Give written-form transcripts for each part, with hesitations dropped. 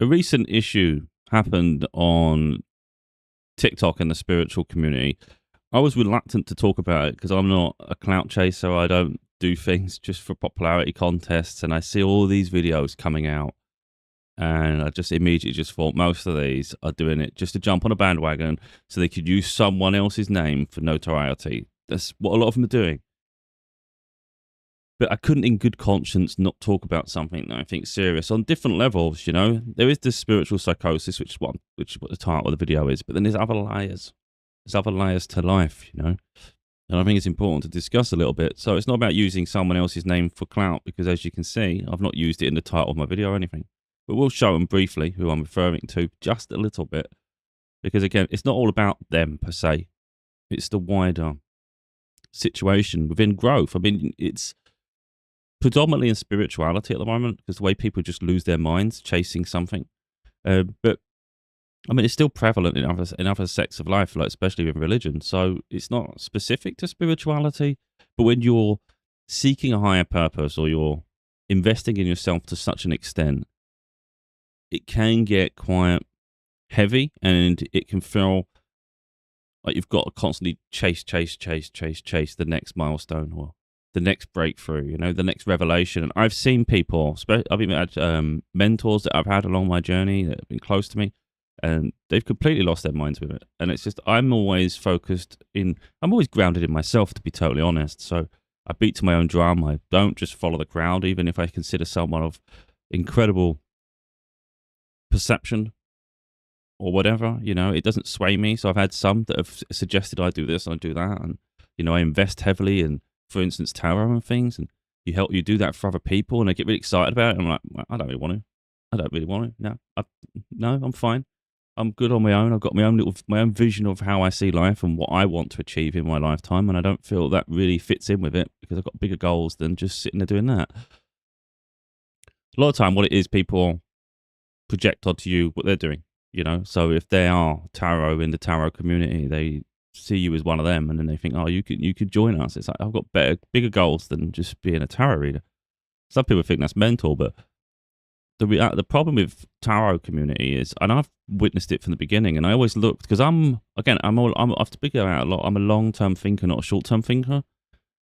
A recent issue happened on TikTok in the spiritual community. I was reluctant to talk about it because I'm not a clout chaser. I don't do things just for popularity contests. And I see all these videos coming out. And I just immediately just thought most of these are doing it just to jump on a bandwagon so they could use someone else's name for notoriety. That's what a lot of them are doing. But I couldn't in good conscience not talk about something that I think is serious on different levels, you know. There is this spiritual psychosis, which is what the title of the video is, but then there's other layers. There's other layers to life, you know. And I think it's important to discuss a little bit. So it's not about using someone else's name for clout, because as you can see, I've not used it in the title of my video or anything. But we'll show them briefly who I'm referring to just a little bit. Because again, it's not all about them per se. It's the wider situation within growth. I mean, it's predominantly in spirituality at the moment, because the way people just lose their minds chasing something. But I mean, it's still prevalent in other sects of life, like especially with religion. So it's not specific to spirituality, but when you're seeking a higher purpose or you're investing in yourself to such an extent, it can get quite heavy, and it can feel like you've got to constantly chase the next milestone or the next breakthrough, you know, the next revelation. And I've seen people, I've even had mentors that I've had along my journey that have been close to me, and they've completely lost their minds with it. And it's just, I'm always grounded in myself, to be totally honest. So I beat to my own drum. I don't just follow the crowd, even if I consider someone of incredible perception or whatever, you know, it doesn't sway me. So I've had some that have suggested I do this and I do that. And, you know, I invest heavily in, for instance, tarot and things, and you do that for other people, and they get really excited about it. I'm like, well, I don't really want to. No, I'm fine. I'm good on my own. I've got my own vision of how I see life and what I want to achieve in my lifetime, and I don't feel that really fits in with it, because I've got bigger goals than just sitting there doing that. A lot of time, what it is, people project onto you what they're doing, you know. So if they are tarot in the tarot community, they see you as one of them, and then they think, oh, you could join us. It's like, I've got bigger goals than just being a tarot reader. Some people think that's mental, but the problem with tarot community is, and I've witnessed it from the beginning, and I always looked, because I have to figure out a lot. I'm a long-term thinker, not a short-term thinker.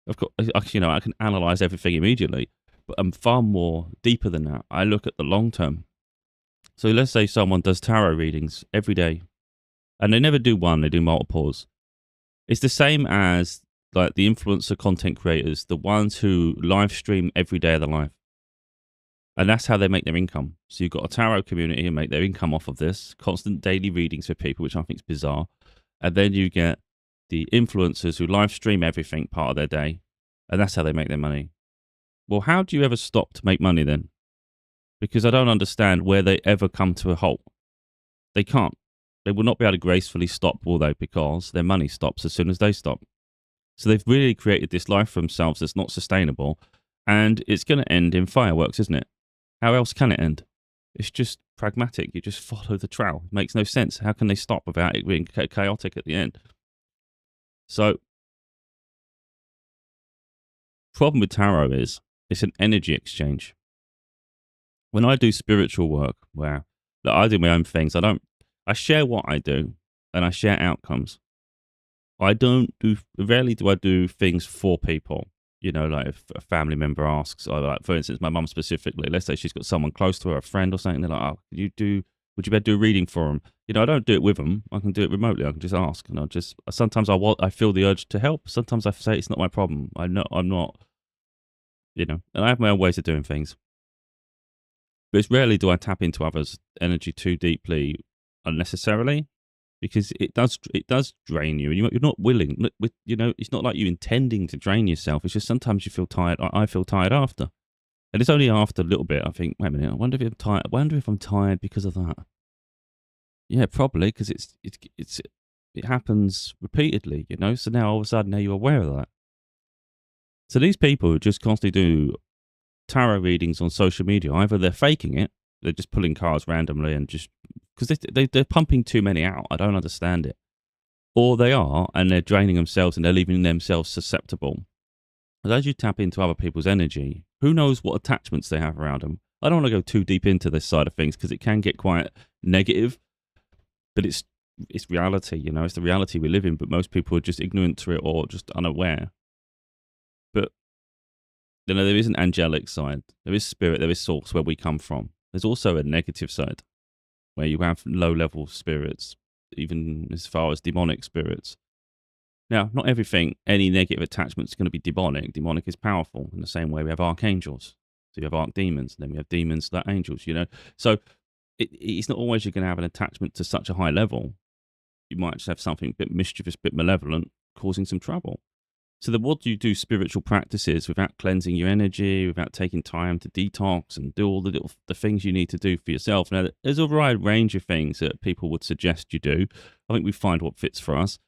Of course, you know, I can analyze everything immediately, but I'm far more deeper than that. I look at the long term. So let's say someone does tarot readings every day, and they never do one, they do multiples. It's the same as like the influencer content creators, the ones who live stream every day of their life. And that's how they make their income. So you've got a tarot community and make their income off of this, constant daily readings for people, which I think is bizarre. And then you get the influencers who live stream everything part of their day, and that's how they make their money. Well, how do you ever stop to make money then? Because I don't understand where they ever come to a halt. They can't. They will not be able to gracefully stop, will they? Because their money stops as soon as they stop. So they've really created this life for themselves that's not sustainable, and it's going to end in fireworks, isn't it? How else can it end? It's just pragmatic. You just follow the trail. It makes no sense. How can they stop without it being chaotic at the end? So, problem with tarot is it's an energy exchange. When I do spiritual work, where I do my own things, I share what I do, and I share outcomes. Rarely do I do things for people. You know, like if a family member asks, or like, for instance, my mum specifically, let's say she's got someone close to her, a friend or something, they're like, oh, would you better do a reading for them? You know, I don't do it with them. I can do it remotely. I can just ask. And sometimes I feel the urge to help. Sometimes I say it's not my problem. I'm not, you know, and I have my own ways of doing things. But it's rarely do I tap into others' energy too deeply unnecessarily, because it does drain you, and you're not willing. You know, it's not like you intending to drain yourself. It's just sometimes you feel tired. I feel tired after, and it's only after a little bit I think, wait a minute, I wonder if I'm tired. I wonder if I'm tired because of that. Yeah, probably, because it happens repeatedly. You know, so now all of a sudden now you're aware of that. So these people who just constantly do tarot readings on social media, either they're faking it, they're just pulling cards randomly and just because they're pumping too many out. I don't understand it. Or they are, and they're draining themselves and they're leaving themselves susceptible. But as you tap into other people's energy, who knows what attachments they have around them? I don't want to go too deep into this side of things because it can get quite negative, but it's reality, you know, it's the reality we live in, but most people are just ignorant to it or just unaware. But, you know, there is an angelic side, there is spirit, there is source where we come from. There's also a negative side where you have low-level spirits, even as far as demonic spirits. Now, not everything, any negative attachment is going to be demonic. Demonic is powerful in the same way we have archangels. So you have archdemons, and then we have demons that angels, you know. So it's not always you're going to have an attachment to such a high level. You might just have something a bit mischievous, a bit malevolent, causing some trouble. So the more you do spiritual practices without cleansing your energy, without taking time to detox and do all the things you need to do for yourself. Now, there's a wide range of things that people would suggest you do. I think we find what fits for us.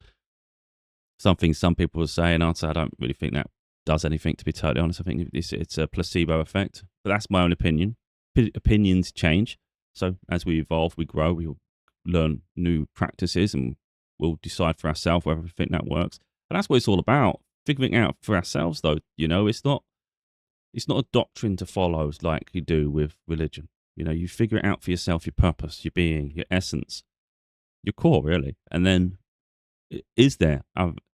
Something some people will say, and I'd say I don't really think that does anything, to be totally honest. I think it's a placebo effect. But that's my own opinion. Opinions change. So as we evolve, we grow, we learn new practices, and we'll decide for ourselves whether we think that works. And that's what it's all about. Figuring out for ourselves, though, you know, it's not a doctrine to follow like you do with religion. You know, you figure it out for yourself, your purpose, your being, your essence, your core, really. And then is there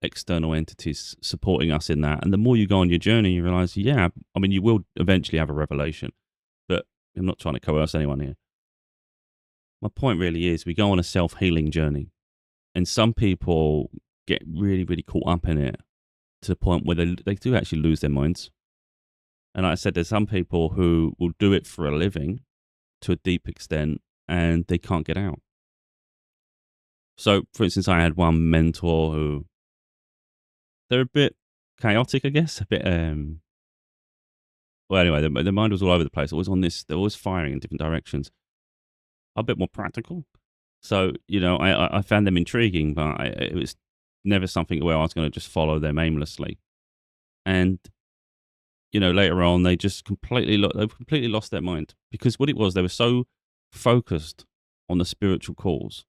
external entities supporting us in that? And the more you go on your journey, you realize, yeah, I mean, you will eventually have a revelation, but I'm not trying to coerce anyone here. My point really is we go on a self-healing journey, and some people get really, really caught up in it to the point where they do actually lose their minds. And like I said, there's some people who will do it for a living to a deep extent, and they can't get out. So, for instance, I had one mentor who, they're a bit chaotic, I guess, a bit, well, anyway, their mind was all over the place. Always on this, they're always firing in different directions. A bit more practical. So, you know, I found them intriguing, but it was never something where I was going to just follow them aimlessly. And, you know, later on, they just completely lost their mind, because what it was, they were so focused on the spiritual cause,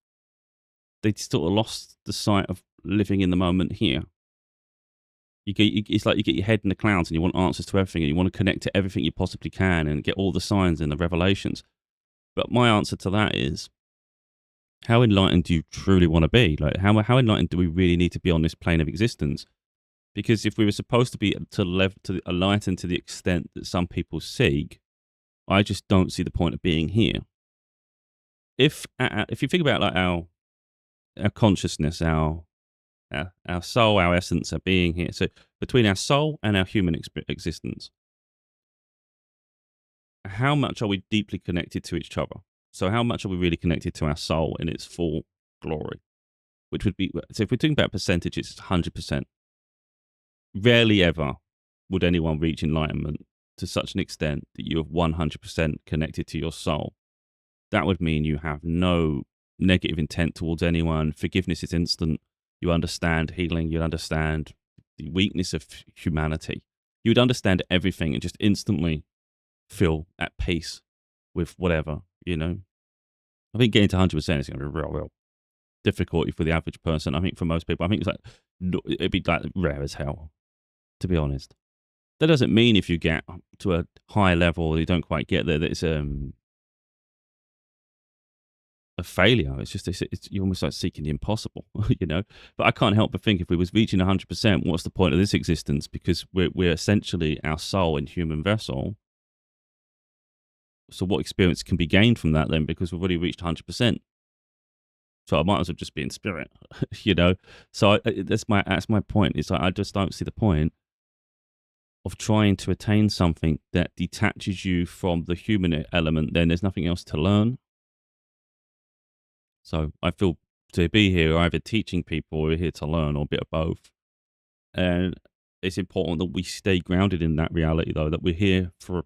they sort of lost the sight of living in the moment here. It's like you get your head in the clouds and you want answers to everything, and you want to connect to everything you possibly can and get all the signs and the revelations. But my answer to that is, how enlightened do you truly want to be? Like, how enlightened do we really need to be on this plane of existence? Because if we were supposed to be to enlighten to the extent that some people seek, I just don't see the point of being here. If you think about like our consciousness, our soul, our essence, our being here. So between our soul and our human existence, how much are we deeply connected to each other? So how much are we really connected to our soul in its full glory? Which would be, so if we're talking about percentages, it's 100%. Rarely ever would anyone reach enlightenment to such an extent that you have 100% connected to your soul. That would mean you have no negative intent towards anyone. Forgiveness is instant. You understand healing. You understand the weakness of humanity. You would understand everything and just instantly feel at peace with whatever, you know. I think getting to 100% is going to be real difficult for the average person. I think for most people, I think it's like, it'd be like rare as hell, to be honest. That doesn't mean if you get to a high level, you don't quite get there, that it's a failure. It's just, you're almost like seeking the impossible, you know. But I can't help but think, if we was reaching 100%, what's the point of this existence? Because we're essentially our soul in human vessel. So what experience can be gained from that then? Because we've already reached 100%. So I might as well just be in spirit, you know. So that's my point. It's like, I just don't see the point of trying to attain something that detaches you from the human element. Then there's nothing else to learn. So I feel to be here, either teaching people or we're here to learn, or a bit of both. And it's important that we stay grounded in that reality, though, that we're here for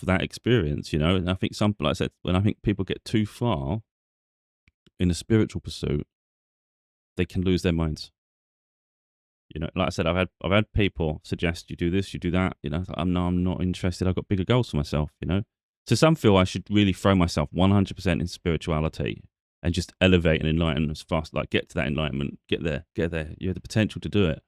that experience, you know. And I think like I said, when I think people get too far in a spiritual pursuit, they can lose their minds. You know, like I said, I've had people suggest you do this, you do that. You know, I'm not interested. I've got bigger goals for myself. You know, so some feel I should really throw myself 100% in spirituality and just elevate and enlighten as fast, like get to that enlightenment, get there. You have the potential to do it.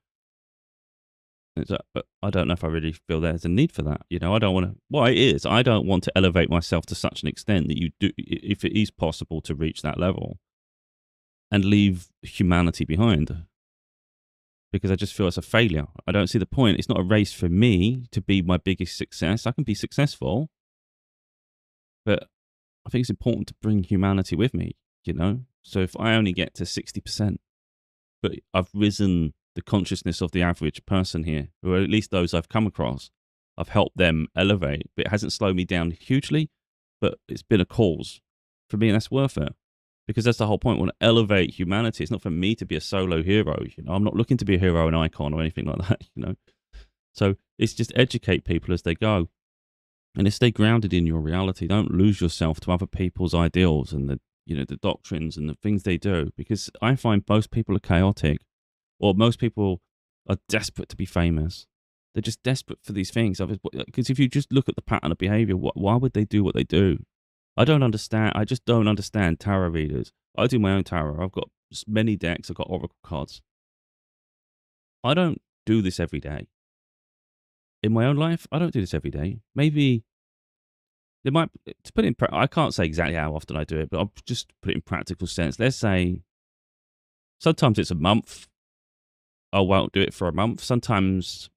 But I don't know if I really feel there's a need for that. I don't want to. Well, it is. I don't want to elevate myself to such an extent that you do, if it is possible to reach that level and leave humanity behind, because I just feel it's a failure. I don't see the point. It's not a race for me to be my biggest success. I can be successful, but I think it's important to bring humanity with me. So if I only get to 60%, but I've risen the consciousness of the average person here, or at least those I've come across, I've helped them elevate, but it hasn't slowed me down hugely, but it's been a cause for me, and that's worth it. Because that's the whole point. I want to elevate humanity. It's not for me to be a solo hero. I'm not looking to be a hero, an icon, or anything like that. So it's just educate people as they go, and stay grounded in your reality. Don't lose yourself to other people's ideals and the doctrines and the things they do. Because I find most people are chaotic, or most people are desperate to be famous. They're just desperate for these things. Because if you just look at the pattern of behavior, why would they do what they do? I don't understand. I just don't understand tarot readers. I do my own tarot. I've got many decks. I've got oracle cards. I don't do this every day. In my own life, I don't do this every day. Maybe there might, to put it in, I can't say exactly how often I do it, but I'll just put it in practical sense. Let's say sometimes it's a month. I won't do it for a month. Sometimes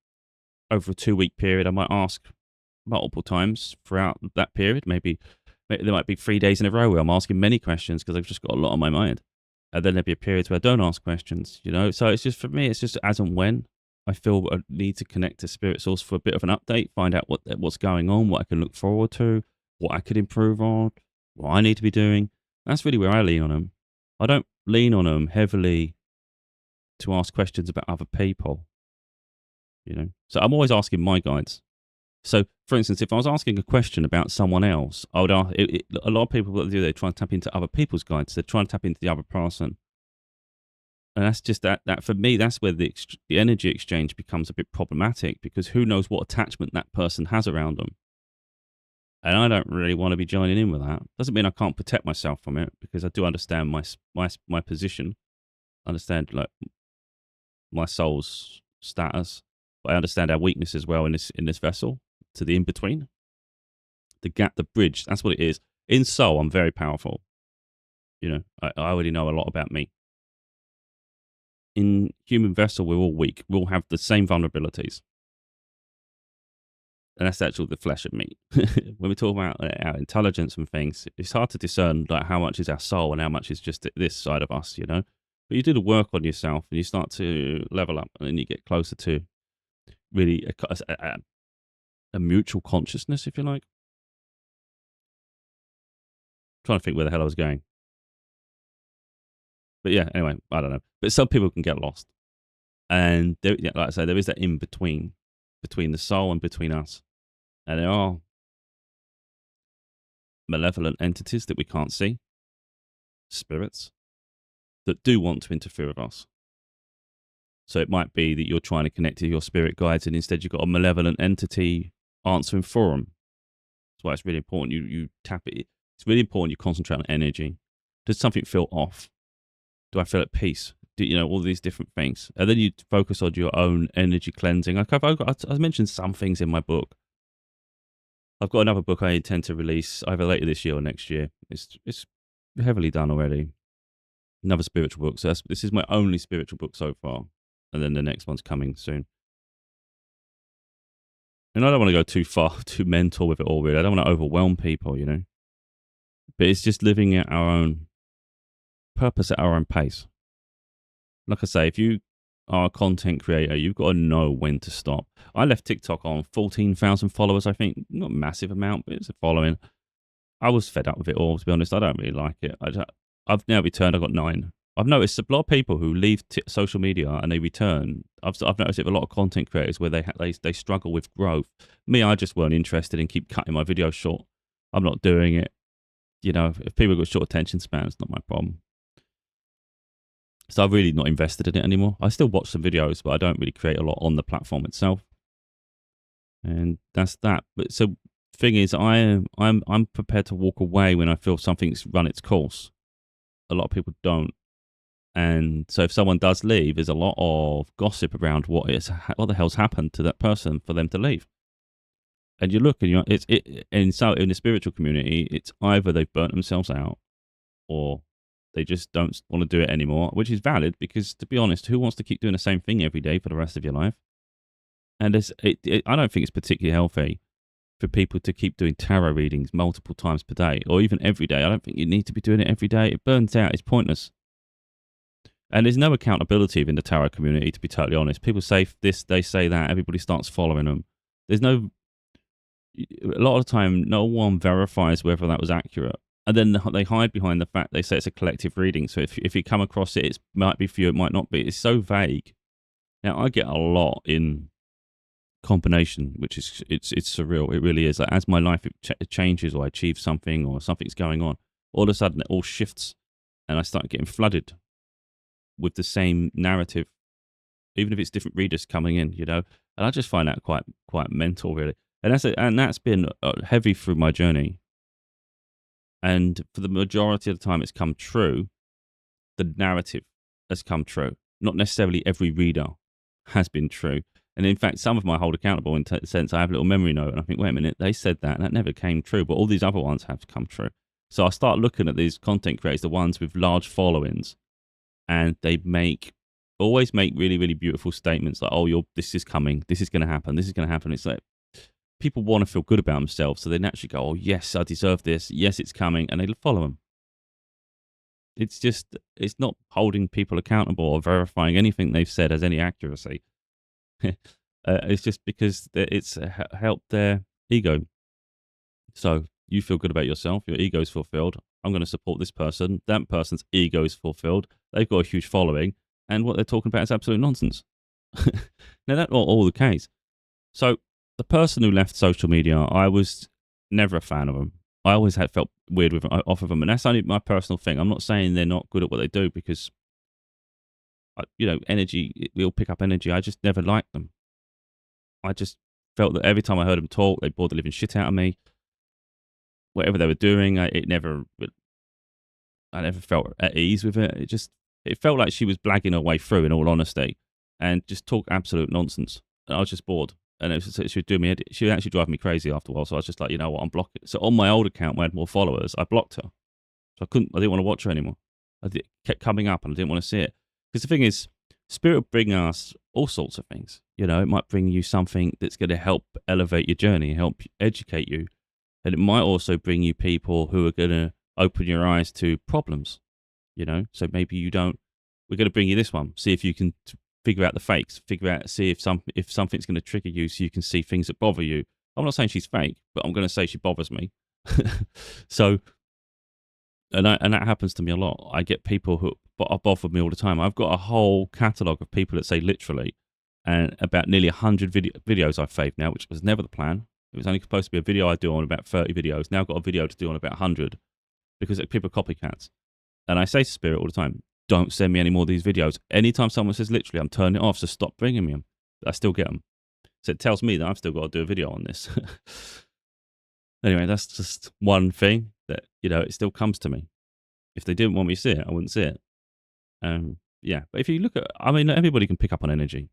over a 2-week period, I might ask multiple times throughout that period. Maybe there might be 3 days in a row where I'm asking many questions because I've just got a lot on my mind. And then there'll be a period where I don't ask questions, So it's just, for me, it's just as and when I feel a need to connect to Spirit Source for a bit of an update, find out what's going on, what I can look forward to, what I could improve on, what I need to be doing. That's really where I lean on them. I don't lean on them heavily to ask questions about other people, So I'm always asking my guides. So, for instance, if I was asking a question about someone else, I would ask. A lot of people, what they do, they try and tap into other people's guides. They try and tap into the other person, and that's just that. That for me, that's where the energy exchange becomes a bit problematic, because who knows what attachment that person has around them, and I don't really want to be joining in with that. Doesn't mean I can't protect myself from it, because I do understand my position, understand like my soul's status, but I understand our weakness as well in this vessel. To the in-between, the gap, the bridge, that's what it is. In soul, I'm very powerful. I already know a lot about me. In human vessel, we're all weak. We all have the same vulnerabilities. And that's actually the flesh and meat. When we talk about our intelligence and things, it's hard to discern like how much is our soul and how much is just this side of us, But you do the work on yourself and you start to level up, and then you get closer to really a mutual consciousness, if you like. I'm trying to think where the hell I was going. But yeah, anyway, I don't know. But some people can get lost. And like I say, there is that in between the soul and between us. And there are malevolent entities that we can't see, spirits, that do want to interfere with us. So it might be that you're trying to connect to your spirit guides, and instead you've got a malevolent entity answering for them. That's why it's really important you tap it. It's really important you concentrate on energy. Does something feel off? Do I feel at peace? All these different things. And then you focus on your own energy cleansing. I mentioned some things in my book. I've got another book I intend to release either later this year or next year. It's heavily done already. Another spiritual book. So this is my only spiritual book so far. And then the next one's coming soon. And I don't want to go too far, too mental with it all, really. I don't want to overwhelm people, But it's just living at our own purpose, at our own pace. Like I say, if you are a content creator, you've got to know when to stop. I left TikTok on 14,000 followers, I think. Not a massive amount, but it's a following. I was fed up with it all, to be honest. I don't really like it. I've now returned. I've got 9. I've noticed a lot of people who leave social media and they return. I've noticed it with a lot of content creators where they struggle with growth. Me, I just weren't interested and keep cutting my videos short. I'm not doing it. If people got short attention span, it's not my problem. So I've really not invested in it anymore. I still watch some videos, but I don't really create a lot on the platform itself. And that's that. But so thing is, I'm prepared to walk away when I feel something's run its course. A lot of people don't. And so if someone does leave, there's a lot of gossip around what the hell's happened to that person for them to leave. And you look and in the spiritual community, it's either they've burnt themselves out or they just don't want to do it anymore, which is valid because, to be honest, who wants to keep doing the same thing every day for the rest of your life? And I don't think it's particularly healthy for people to keep doing tarot readings multiple times per day or even every day. I don't think you need to be doing it every day. It burns out. It's pointless. And there's no accountability within the tarot community, to be totally honest. People say this, they say that, everybody starts following them. A lot of the time, no one verifies whether that was accurate. And then they hide behind the fact they say it's a collective reading. So if you come across it, it might be for you, it might not be. It's so vague. Now, I get a lot in combination, which is it's surreal. It really is. Like, as my life it changes, or I achieve something, or something's going on, all of a sudden it all shifts, and I start getting flooded with the same narrative, even if it's different readers coming in, and I just find that quite mental, really. And that's been heavy through my journey. And for the majority of the time, it's come true. The narrative has come true. Not necessarily every reader has been true. And in fact, some of them I hold accountable in the sense I have a little memory note and I think, wait a minute, they said that and that never came true. But all these other ones have come true. So I start looking at these content creators, the ones with large followings, and they always make really, really beautiful statements like, oh, this is coming, this is going to happen, this is going to happen. It's like people want to feel good about themselves. So they naturally go, oh, yes, I deserve this. Yes, it's coming. And they follow them. It's not holding people accountable or verifying anything they've said as any accuracy. It's just because it's helped their ego. So you feel good about yourself. Your ego's fulfilled. I'm going to support this person. That person's ego is fulfilled. They've got a huge following. And what they're talking about is absolute nonsense. Now, that's not all the case. So the person who left social media, I was never a fan of them. I always felt weird off of them. And that's only my personal thing. I'm not saying they're not good at what they do because, energy, we all pick up energy. I just never liked them. I just felt that every time I heard them talk, they bored the living shit out of me. Whatever they were doing, I never felt at ease with it. It felt like she was blagging her way through, in all honesty, and just talk absolute nonsense. And I was just bored. And she would do me. She would actually drive me crazy after a while. So I was just like, you know what, I'm blocking. So on my old account, where I had more followers, I blocked her. So I didn't want to watch her anymore. It kept coming up and I didn't want to see it. Because the thing is, Spirit will bring us all sorts of things. It might bring you something that's going to help elevate your journey, help educate you. And it might also bring you people who are going to open your eyes to problems. So maybe we're going to bring you this one. See if you can figure out the fakes, see if something's going to trigger you so you can see things that bother you. I'm not saying she's fake, but I'm going to say she bothers me. So, and that happens to me a lot. I get people who bother me all the time. I've got a whole catalogue of people that say literally, and about nearly 100 videos I've saved now, which was never the plan. It was only supposed to be a video I do on about 30 videos. Now I've got a video to do on about 100 because people are copycats. And I say to Spirit all the time, don't send me any more of these videos. Anytime someone says literally, I'm turning it off, so stop bringing me them. I still get them. So it tells me that I've still got to do a video on this. Anyway, that's just one thing that, it still comes to me. If they didn't want me to see it, I wouldn't see it. Yeah, but if you look at, everybody can pick up on energy.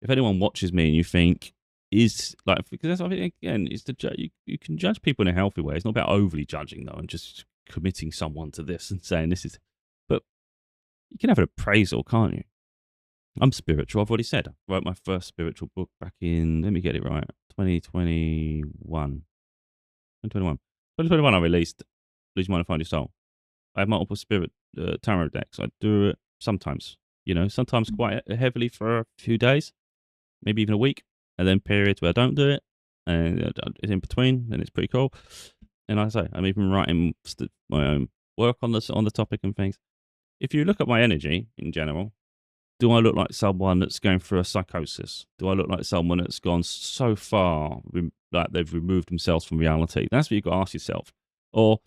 If anyone watches me and you think, because that's, again, it's you can judge people in a healthy way. It's not about overly judging, though, and just committing someone to this and saying this is, but you can have an appraisal, can't you? I'm spiritual. I've already said. I wrote my first spiritual book back in, let me get it right, 2021. 2021, I released Lose Your Mind and Find Your Soul. I have multiple spirit tarot decks. I do it sometimes, sometimes quite heavily for a few days, maybe even a week, and then periods where I don't do it, and it's in between, and it's pretty cool. And like I say, I'm even writing my own work on the topic and things. If you look at my energy in general, do I look like someone that's going through a psychosis? Do I look like someone that's gone so far, like they've removed themselves from reality? That's what you've got to ask yourself. Or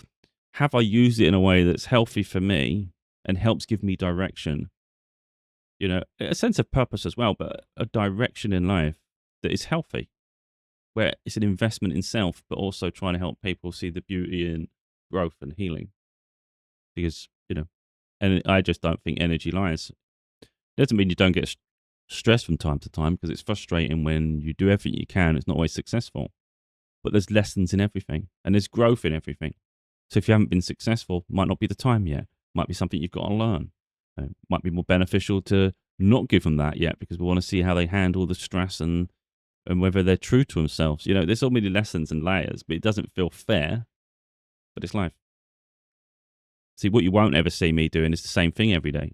have I used it in a way that's healthy for me and helps give me direction? A sense of purpose as well, but a direction in life that is healthy, where it's an investment in self, but also trying to help people see the beauty in growth and healing. Because, And I just don't think energy lies. It doesn't mean you don't get stressed from time to time, because it's frustrating when you do everything you can. It's not always successful. But there's lessons in everything, and there's growth in everything. So if you haven't been successful, might not be the time yet. Might be something you've got to learn. Might be more beneficial to not give them that yet, because we want to see how they handle the stress and whether they're true to themselves. There's so many lessons and layers, but it doesn't feel fair. But it's life. See, what you won't ever see me doing is the same thing every day.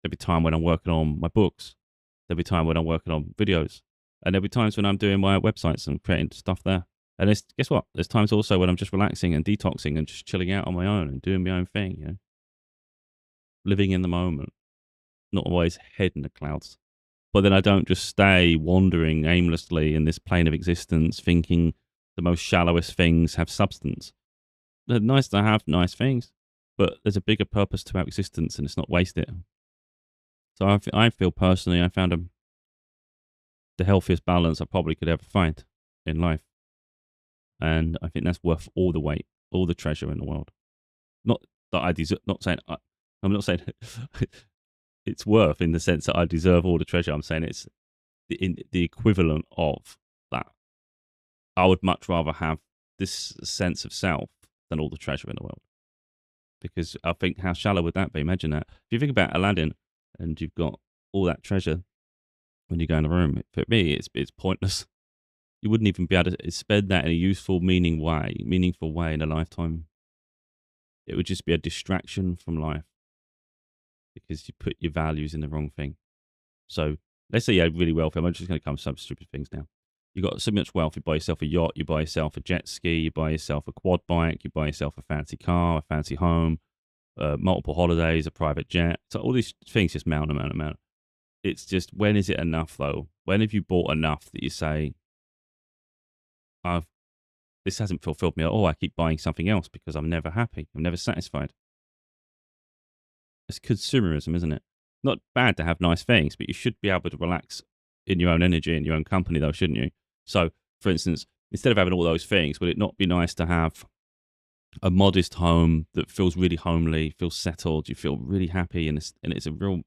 There'll be time when I'm working on my books. There'll be time when I'm working on videos. And there'll be times when I'm doing my websites and creating stuff there. And guess what? There's times also when I'm just relaxing and detoxing and just chilling out on my own and doing my own thing, living in the moment, not always head in the clouds. But then I don't just stay wandering aimlessly in this plane of existence thinking the most shallowest things have substance. They're nice to have nice things, but there's a bigger purpose to our existence, and it's not waste it. So I feel personally I found the healthiest balance I probably could ever find in life. And I think that's worth all the weight, all the treasure in the world. Not that I deserve, I'm not saying it's worth in the sense that I deserve all the treasure. I'm saying it's the equivalent of that. I would much rather have this sense of self than all the treasure in the world. Because I think, how shallow would that be? Imagine that. If you think about Aladdin and you've got all that treasure when you go in the room, for me, it's pointless. You wouldn't even be able to spend that in a useful, meaningful way in a lifetime. It would just be a distraction from life because you put your values in the wrong thing. So let's say you're really wealthy. I'm just going to come to some stupid things now. You got so much wealth. You buy yourself a yacht. You buy yourself a jet ski. You buy yourself a quad bike. You buy yourself a fancy car, a fancy home, multiple holidays, a private jet. So all these things just mount. It's just, when is it enough though? When have you bought enough that you say, this hasn't fulfilled me at all. I keep buying something else because I'm never happy. I'm never satisfied. It's consumerism, isn't it? Not bad to have nice things, but you should be able to relax in your own energy, in your own company though, shouldn't you? So, for instance, instead of having all those things, would it not be nice to have a modest home that feels really homely, feels settled, you feel really happy, and it's a real,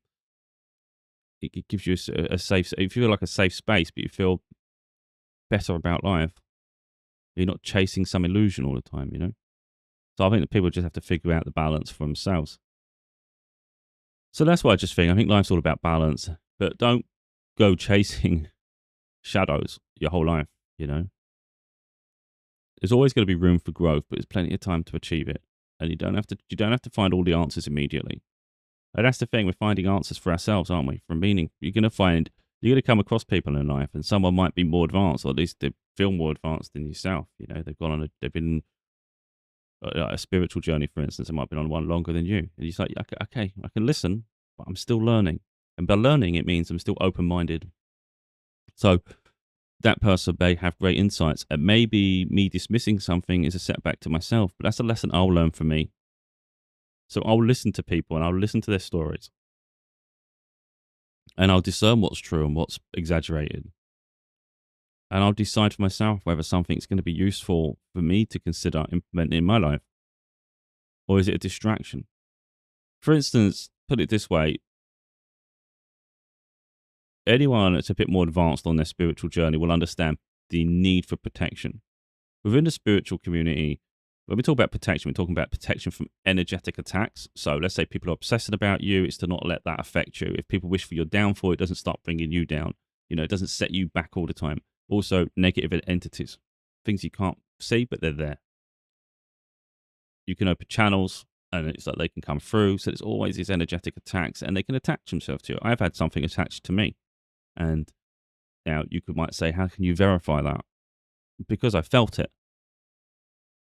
it gives you a safe, you feel like a safe space, but you feel better about life. You're not chasing some illusion all the time, So I think that people just have to figure out the balance for themselves. So that's what I just think. I think life's all about balance, but don't go chasing shadows your whole life, There's always going to be room for growth, but there's plenty of time to achieve it. And you don't have to find all the answers immediately. And that's the thing. We're finding answers for ourselves, aren't we? For meaning. You're going to come across people in life, and someone might be more advanced, or at least they feel more advanced than yourself. They've been a spiritual journey, for instance. They might have been on one longer than you. And you're like, okay, I can listen, but I'm still learning. And by learning, it means I'm still open-minded. So that person may have great insights. And maybe me dismissing something is a setback to myself, but that's a lesson I'll learn from me. So I'll listen to people and I'll listen to their stories. And I'll discern what's true and what's exaggerated. And I'll decide for myself whether something's going to be useful for me to consider implementing in my life. Or is it a distraction? For instance, put it this way. Anyone that's a bit more advanced on their spiritual journey will understand the need for protection. Within the spiritual community, when we talk about protection, we're talking about protection from energetic attacks. So let's say people are obsessing about you, it's to not let that affect you. If people wish for your downfall, it doesn't start bringing you down. It doesn't set you back all the time. Also, negative entities, things you can't see, but they're there. You can open channels, and it's like they can come through. So there's always these energetic attacks, and they can attach themselves to you. I've had something attached to me. And now might say, how can you verify that? Because I felt it.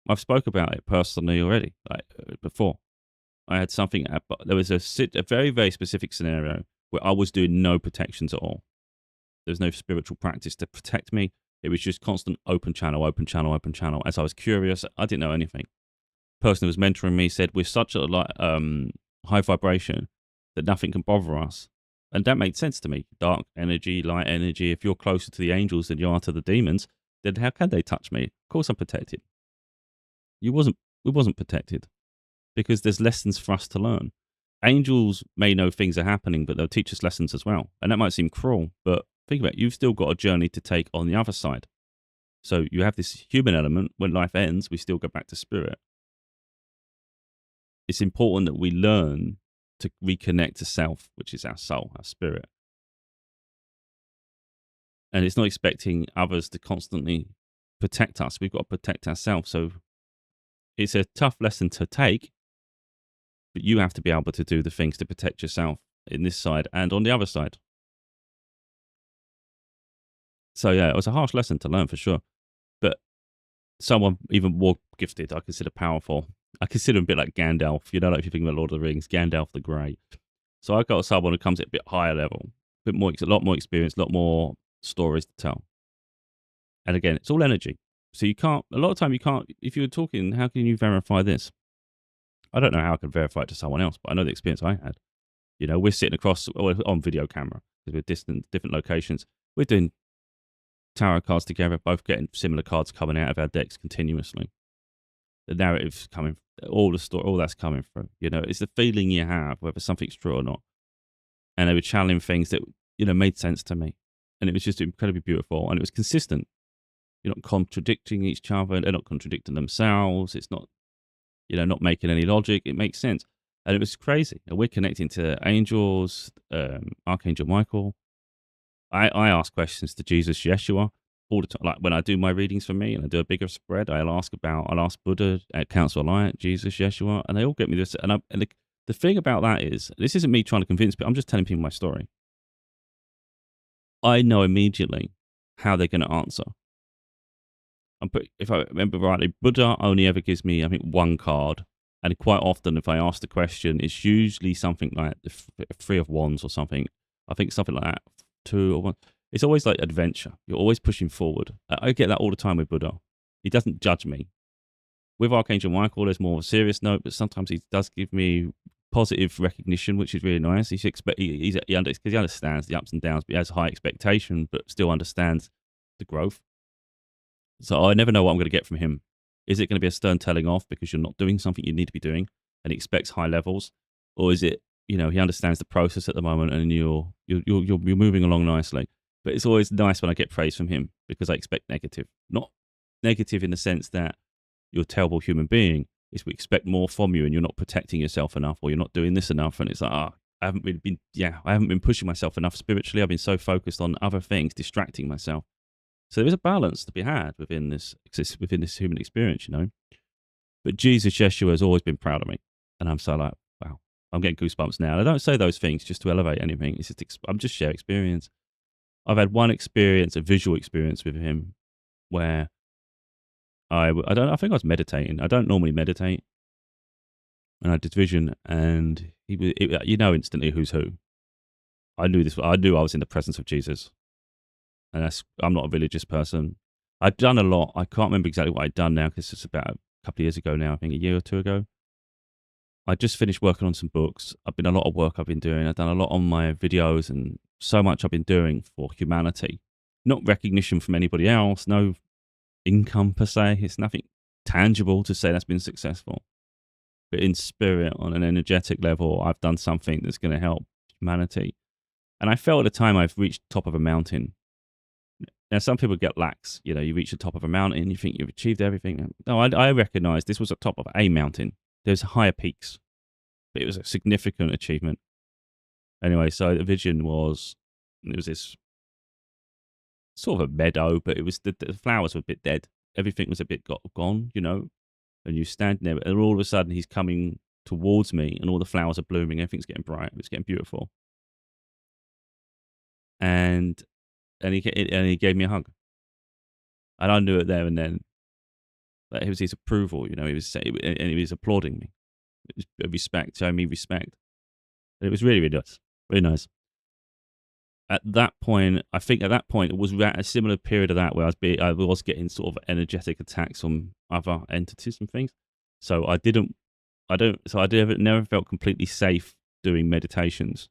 I've spoke about it personally already, before. I had something, there was a very, very specific scenario where I was doing no protections at all. There's no spiritual practice to protect me. It was just constant open channel. As I was curious, I didn't know anything. The person who was mentoring me said, we're such a high vibration that nothing can bother us. And that made sense to me. Dark energy, light energy. If you're closer to the angels than you are to the demons, then how can they touch me? Of course I'm protected. We wasn't protected because there's lessons for us to learn. Angels may know things are happening, but they'll teach us lessons as well. And that might seem cruel, but think about it. You've still got a journey to take on the other side. So you have this human element. When life ends, we still go back to spirit. It's important that we learn to reconnect to self, which is our soul, our spirit. And it's not expecting others to constantly protect us. We've got to protect ourselves. So it's a tough lesson to take, but you have to be able to do the things to protect yourself in this side and on the other side. So yeah, it was a harsh lesson to learn for sure. But someone even more gifted, I consider powerful. I consider him a bit like Gandalf. You know, like if you think about Lord of the Rings, Gandalf the Grey. So I got someone who comes at a bit higher level, a lot more experience, a lot more stories to tell. And again, it's all energy. So a lot of time you can't, if you're talking, how can you verify this? I don't know how I can verify it to someone else, but I know the experience I had. You know, we're sitting on video camera because we're different locations. We're doing tarot cards together, both getting similar cards coming out of our decks continuously. The narrative's coming, all the story, all that's coming through. You know, it's the feeling you have, whether something's true or not. And they were channeling things that, you know, made sense to me. And it was just incredibly beautiful. And it was consistent. You're not contradicting each other. They're not contradicting themselves. It's not, you know, not making any logic. It makes sense. And it was crazy. And we're connecting to angels, Archangel Michael. I ask questions to Jesus, Yeshua, all the time. Like when I do my readings for me and I do a bigger spread, I'll ask Buddha, Council of Light, Jesus, Yeshua, and they all get me this. And the thing about that is, this isn't me trying to convince people. I'm just telling people my story. I know immediately how they're going to answer. If I remember rightly, Buddha only ever gives me, I think, one card. And quite often, if I ask the question, it's usually something like the Three of Wands or something. I think something like that, 2 or 1. It's always like adventure. You're always pushing forward. I get that all the time with Buddha. He doesn't judge me. With Archangel Michael, there's more of a serious note, but sometimes he does give me positive recognition, which is really nice. He understands the ups and downs, but he has high expectation, but still understands the growth. So I never know what I'm going to get from him. Is it going to be a stern telling off because you're not doing something you need to be doing and he expects high levels? Or is it, you know, he understands the process at the moment and you're moving along nicely? But it's always nice when I get praise from him because I expect negative. Not negative in the sense that you're a terrible human being. It's we expect more from you and you're not protecting yourself enough or you're not doing this enough. And it's like, I haven't been pushing myself enough spiritually. I've been so focused on other things, distracting myself. So there's a balance to be had within this human experience, you know. But Jesus, Yeshua has always been proud of me. And I'm so like, wow, I'm getting goosebumps now. And I don't say those things just to elevate anything. It's just, I'm just sharing experience. I've had one experience, a visual experience with him where I think I was meditating. I don't normally meditate. And I did vision and you know instantly who's who. I knew I was in the presence of Jesus. And I'm not a religious person. I'd done a lot. I can't remember exactly what I'd done now because it's about a couple of years ago now, I think a year or two ago. I just finished working on some books. I've done a lot on my videos and so much I've been doing for humanity. Not recognition from anybody else, no income per se. It's nothing tangible to say that's been successful. But in spirit, on an energetic level, I've done something that's going to help humanity. And I felt at the time I've reached the top of a mountain. Now, some people get lax. You know, you reach the top of a mountain, you think you've achieved everything. No, I recognize this was the top of a mountain. There's higher peaks, but it was a significant achievement. Anyway, so the vision was this sort of a meadow, but it was the flowers were a bit dead. Everything was a bit gone, you know. And you stand there, and all of a sudden he's coming towards me, and all the flowers are blooming. Everything's getting bright. It's getting beautiful. And he gave me a hug, and I knew it there and then that it was his approval. You know, he was applauding me. It was respect, showing me respect. And it was really, really nice, really nice. At that point, it was a similar period of that where I was getting sort of energetic attacks from other entities and things. So I never felt completely safe doing meditations.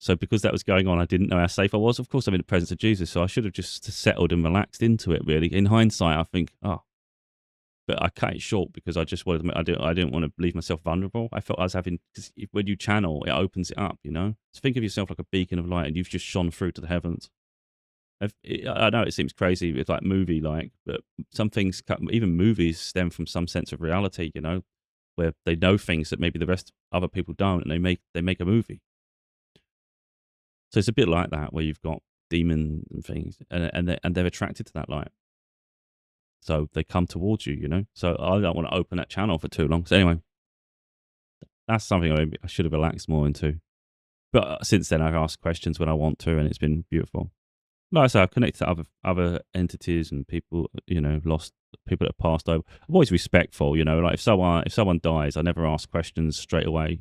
So because that was going on, I didn't know how safe I was. Of course, I'm in the presence of Jesus, so I should have just settled and relaxed into it, really. In hindsight, I think, but I cut it short because I just wanted. I didn't want to leave myself vulnerable. I felt I was having, because when you channel, it opens it up. So think of yourself like a beacon of light, and you've just shone through to the heavens. I know it seems crazy, it's like movie like, but some things, even movies, stem from some sense of reality. Where they know things that maybe the rest other people don't, and they make a movie. So it's a bit like that, where you've got demons and things, and they're attracted to that light. So they come towards you, So I don't want to open that channel for too long. So anyway, that's something I should have relaxed more into. But since then, I've asked questions when I want to, and it's been beautiful. Like I say, I've connected to other entities and people, lost people that have passed over. I'm always respectful, like if someone dies, I never ask questions straight away.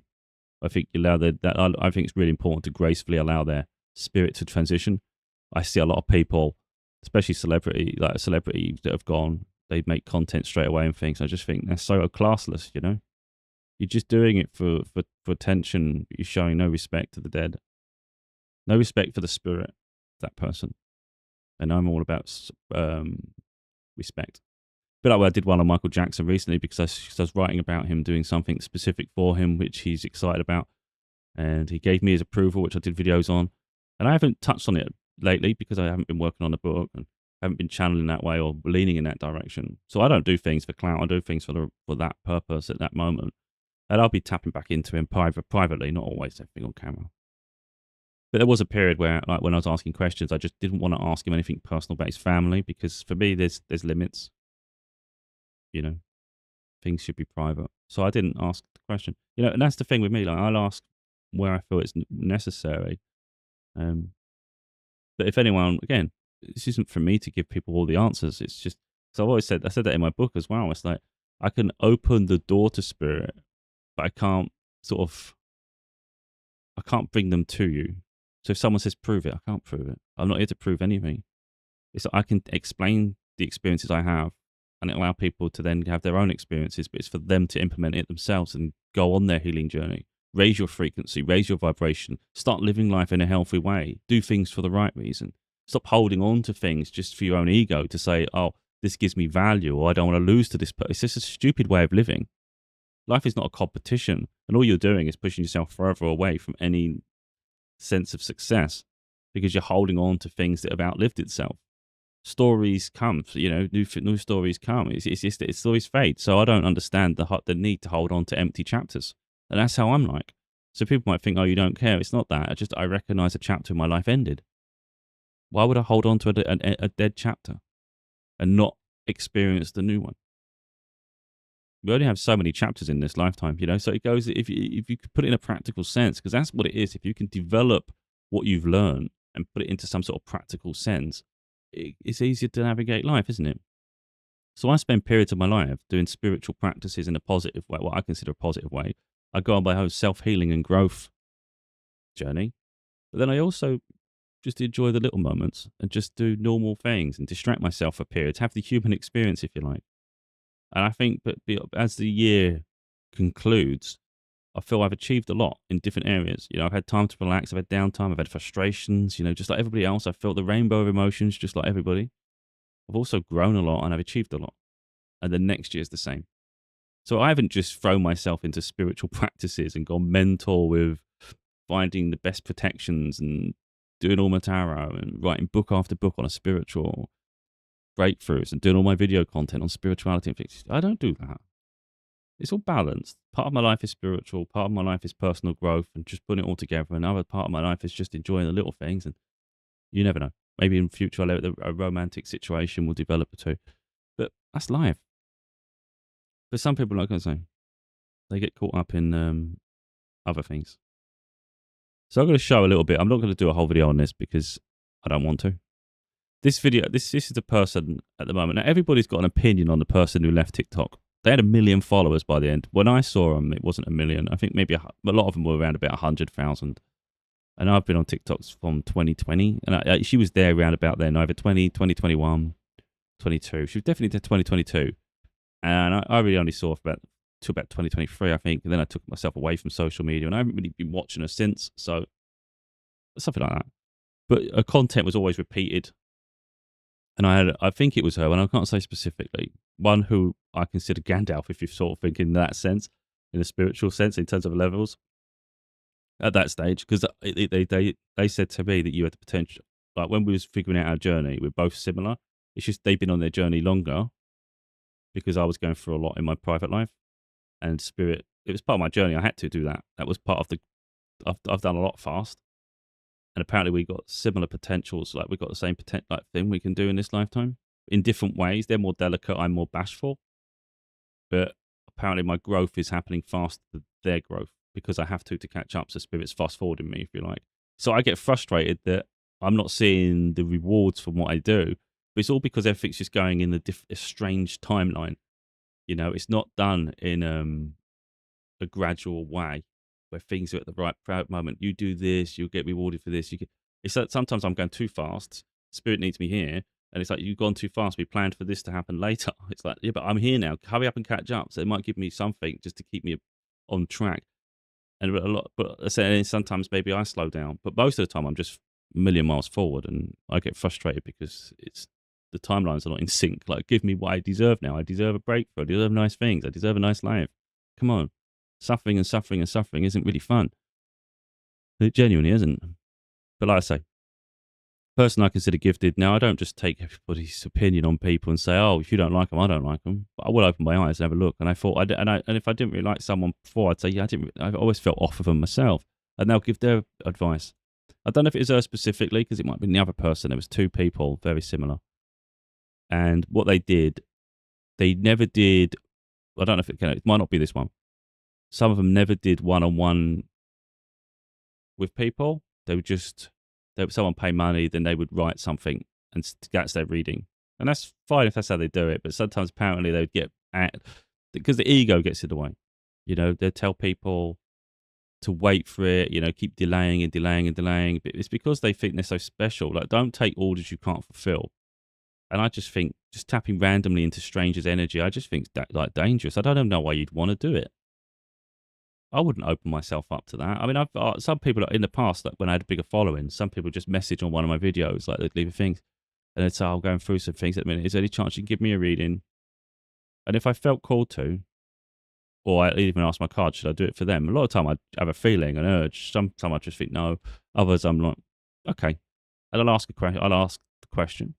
I think I think it's really important to gracefully allow their spirit to transition. I see a lot of people, especially celebrities that have gone, they make content straight away and things. I just think they're so classless, You're just doing it for attention. You're showing no respect to the dead, no respect for the spirit of that person. And I'm all about respect. But like I did one on Michael Jackson recently because I was writing about him doing something specific for him, which he's excited about. And he gave me his approval, which I did videos on. And I haven't touched on it lately because I haven't been working on the book and haven't been channeling that way or leaning in that direction. So I don't do things for clout. I do things for that purpose at that moment. And I'll be tapping back into him privately, not always everything on camera. But there was a period where, like when I was asking questions, I just didn't want to ask him anything personal about his family because for me, there's limits. Things should be private. So I didn't ask the question. And that's the thing with me. Like I'll ask where I feel it's necessary. But if anyone, again, this isn't for me to give people all the answers. It's just, so I've always said, I said that in my book as well. It's like, I can open the door to spirit, but I can't bring them to you. So if someone says, prove it, I can't prove it. I'm not here to prove anything. It's like I can explain the experiences I have and allow people to then have their own experiences, but it's for them to implement it themselves and go on their healing journey. Raise your frequency, raise your vibration, start living life in a healthy way, do things for the right reason. Stop holding on to things just for your own ego to say, oh, this gives me value, or I don't want to lose to this person. It's just a stupid way of living. Life is not a competition, and all you're doing is pushing yourself further away from any sense of success because you're holding on to things that have outlived itself. Stories come, new stories come. It's stories fade. So I don't understand the need to hold on to empty chapters. And that's how I'm like. So people might think, oh, you don't care. It's not that. I recognize a chapter in my life ended. Why would I hold on to a dead chapter and not experience the new one? We only have so many chapters in this lifetime, So it goes, if you could put it in a practical sense, because that's what it is. If you can develop what you've learned and put it into some sort of practical sense, it's easier to navigate life, isn't it? So I spend periods of my life doing spiritual practices in a positive way, what I consider a positive way. I go on my own self-healing and growth journey. But then I also just enjoy the little moments and just do normal things and distract myself for periods, have the human experience, if you like. And I think that as the year concludes, I feel I've achieved a lot in different areas. I've had time to relax, I've had downtime, I've had frustrations, just like everybody else. I've felt the rainbow of emotions just like everybody. I've also grown a lot and I've achieved a lot. And the next year is the same. So I haven't just thrown myself into spiritual practices and gone mental with finding the best protections and doing all my tarot and writing book after book on a spiritual breakthroughs and doing all my video content on spirituality and things. I don't do that. It's all balanced. Part of my life is spiritual. Part of my life is personal growth and just putting it all together. Another part of my life is just enjoying the little things. And you never know. Maybe in the future, a romantic situation will develop too. But that's life. But some people, like I say, they get caught up in other things. So I'm going to show a little bit. I'm not going to do a whole video on this because I don't want to. This video, this is the person at the moment. Now, everybody's got an opinion on the person who left TikTok. They had 1 million followers by the end. When I saw them, it wasn't 1 million. I think maybe a lot of them were around about 100,000. And I've been on TikToks from 2020. And she was there around about then, either 2021, 22. She was definitely to 2022. And I really only saw her to about 2023, I think. And then I took myself away from social media. And I haven't really been watching her since. So, something like that. But her content was always repeated. And I think it was her, and I can't say specifically, one who I consider Gandalf, if you're sort of thinking in that sense, in a spiritual sense, in terms of levels at that stage, because they said to me that you had the potential. Like when we was figuring out our journey, we're both similar. It's just they've been on their journey longer because I was going through a lot in my private life, and spirit. It was part of my journey. I had to do that. That was part of the. I've done a lot fast, and apparently we got similar potentials. Like we got the same like thing we can do in this lifetime in different ways. They're more delicate. I'm more bashful, but apparently my growth is happening faster than their growth because I have to catch up. So spirit's fast forwarding me, if you like. So I get frustrated that I'm not seeing the rewards from what I do, but it's all because everything's just going in a strange timeline. You know, it's not done in a gradual way where things are at the right moment. You do this, you'll get rewarded for this. It's like sometimes I'm going too fast. Spirit needs me here. And it's like, you've gone too fast. We planned for this to happen later. It's like, yeah, but I'm here now. Hurry up and catch up. So it might give me something just to keep me on track. And but I say sometimes maybe I slow down. But most of the time I'm just a million miles forward, and I get frustrated because the timelines are not in sync. Like, give me what I deserve now. I deserve a breakthrough. I deserve nice things. I deserve a nice life. Come on. Suffering and suffering and suffering isn't really fun. It genuinely isn't. But like I say, person I consider gifted. Now, I don't just take everybody's opinion on people and say, "Oh, if you don't like them, I don't like them." But I will open my eyes and have a look. And I thought, and if I didn't really like someone before, I'd say, "Yeah, I've always felt off of them myself," and they'll give their advice. I don't know if it was her specifically because it might have been the other person. There was two people very similar, and what they never did. I don't know if it might not be this one. Some of them never did one-on-one with people. They would someone pay money, then they would write something, and that's their reading. And that's fine if that's how they do it. But sometimes apparently they would get because the ego gets in the way. You know, they tell people to wait for it, you know, keep delaying and delaying and delaying. But it's because they think they're so special. Like, don't take orders you can't fulfill. And I just think just tapping randomly into strangers' energy, I just think that like dangerous. I don't even know why you'd want to do it. I wouldn't open myself up to that. I mean, I've some people in the past, like when I had a bigger following, some people just message on one of my videos, like they'd leave a thing, and they'd say, "I'm going through some things at the minute. Is there any chance you can give me a reading?" And if I felt called to, or I even ask my card, should I do it for them? A lot of the time I have a feeling, an urge. Sometimes I just think no. Others I'm like, okay. And I'll ask the question,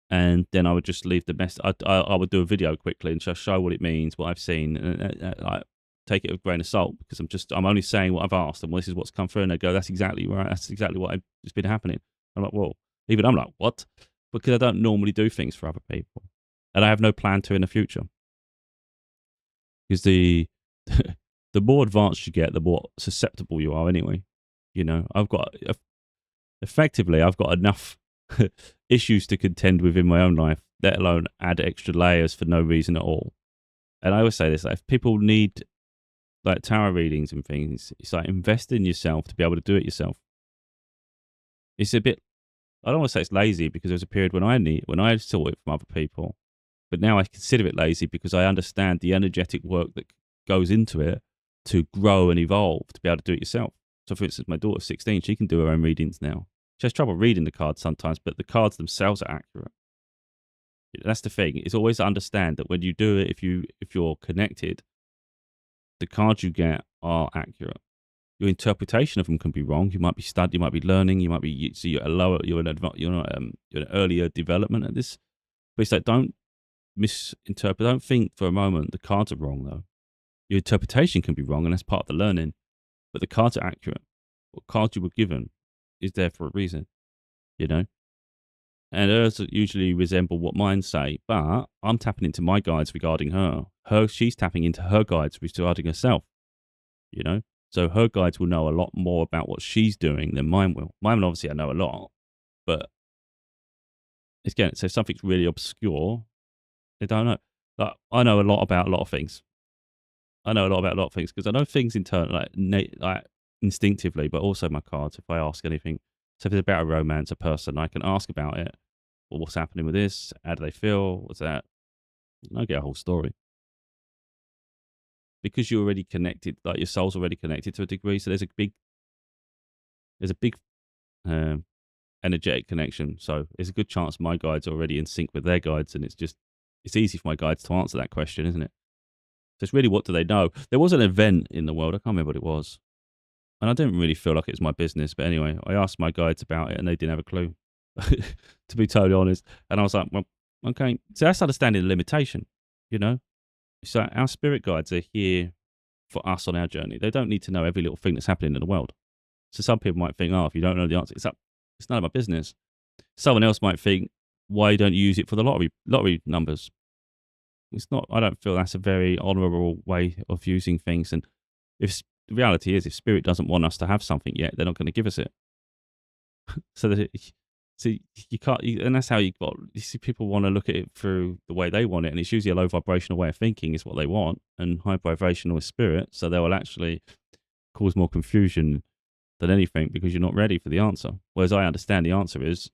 and then I would just leave the message. I would do a video quickly and just show what it means, what I've seen, and I take it with a grain of salt because I'm only saying what I've asked, and this is what's come through. And they go, "That's exactly right. That's exactly what has been happening." I'm like, "Well," even I'm like, "What?" Because I don't normally do things for other people, and I have no plan to in the future. Because the the more advanced you get, the more susceptible you are. Anyway, you know, I've got enough issues to contend with in my own life, let alone add extra layers for no reason at all. And I always say this: like, if people need like tarot readings and things, it's like invest in yourself to be able to do it yourself. It's a bit, I don't want to say it's lazy because there was a period when I saw it from other people, but now I consider it lazy because I understand the energetic work that goes into it to grow and evolve to be able to do it yourself. So for instance, my daughter's 16, she can do her own readings now. She has trouble reading the cards sometimes, but the cards themselves are accurate. That's the thing. It's always to understand that when you do it, if you're connected, the cards you get are accurate. Your interpretation of them can be wrong. You might be studying, you might be learning, you might be so you're an earlier development at this. But it's like, don't misinterpret. Don't think for a moment the cards are wrong though. Your interpretation can be wrong, and that's part of the learning. But the cards are accurate. What cards you were given is there for a reason, you know. And hers usually resemble what mine say, but I'm tapping into my guides regarding her. She's tapping into her guides regarding herself, you know. So her guides will know a lot more about what she's doing than mine will. Mine will obviously I know a lot, but again, so something's really obscure, they don't know. Like, I know a lot about a lot of things. I know a lot about a lot of things because I know things internally, like instinctively, but also my cards. If I ask anything, so if it's about a romance, a person, I can ask about it. Well, what's happening with this? How do they feel? What's that? And I get a whole story because you're already connected. Like your soul's already connected to a degree. So there's a big energetic connection. So there's a good chance my guides are already in sync with their guides, and it's just it's easy for my guides to answer that question, isn't it? So it's really, what do they know? There was an event in the world, I can't remember what it was, and I didn't really feel like it was my business. But anyway, I asked my guides about it, and they didn't have a clue, to be totally honest. And I was like, well, okay. So that's understanding the limitation, you know? So our spirit guides are here for us on our journey. They don't need to know every little thing that's happening in the world. So some people might think, oh, if you don't know the answer, it's none of my business. Someone else might think, why don't you use it for the lottery numbers? It's not. I don't feel that's a very honourable way of using things. And the reality is, if spirit doesn't want us to have something yet, they're not going to give us it. So you can't, and that's how you see people want to look at it through the way they want it, and it's usually a low vibrational way of thinking is what they want, and high vibrational is spirit, so they will actually cause more confusion than anything because you're not ready for the answer. Whereas I understand the answer is,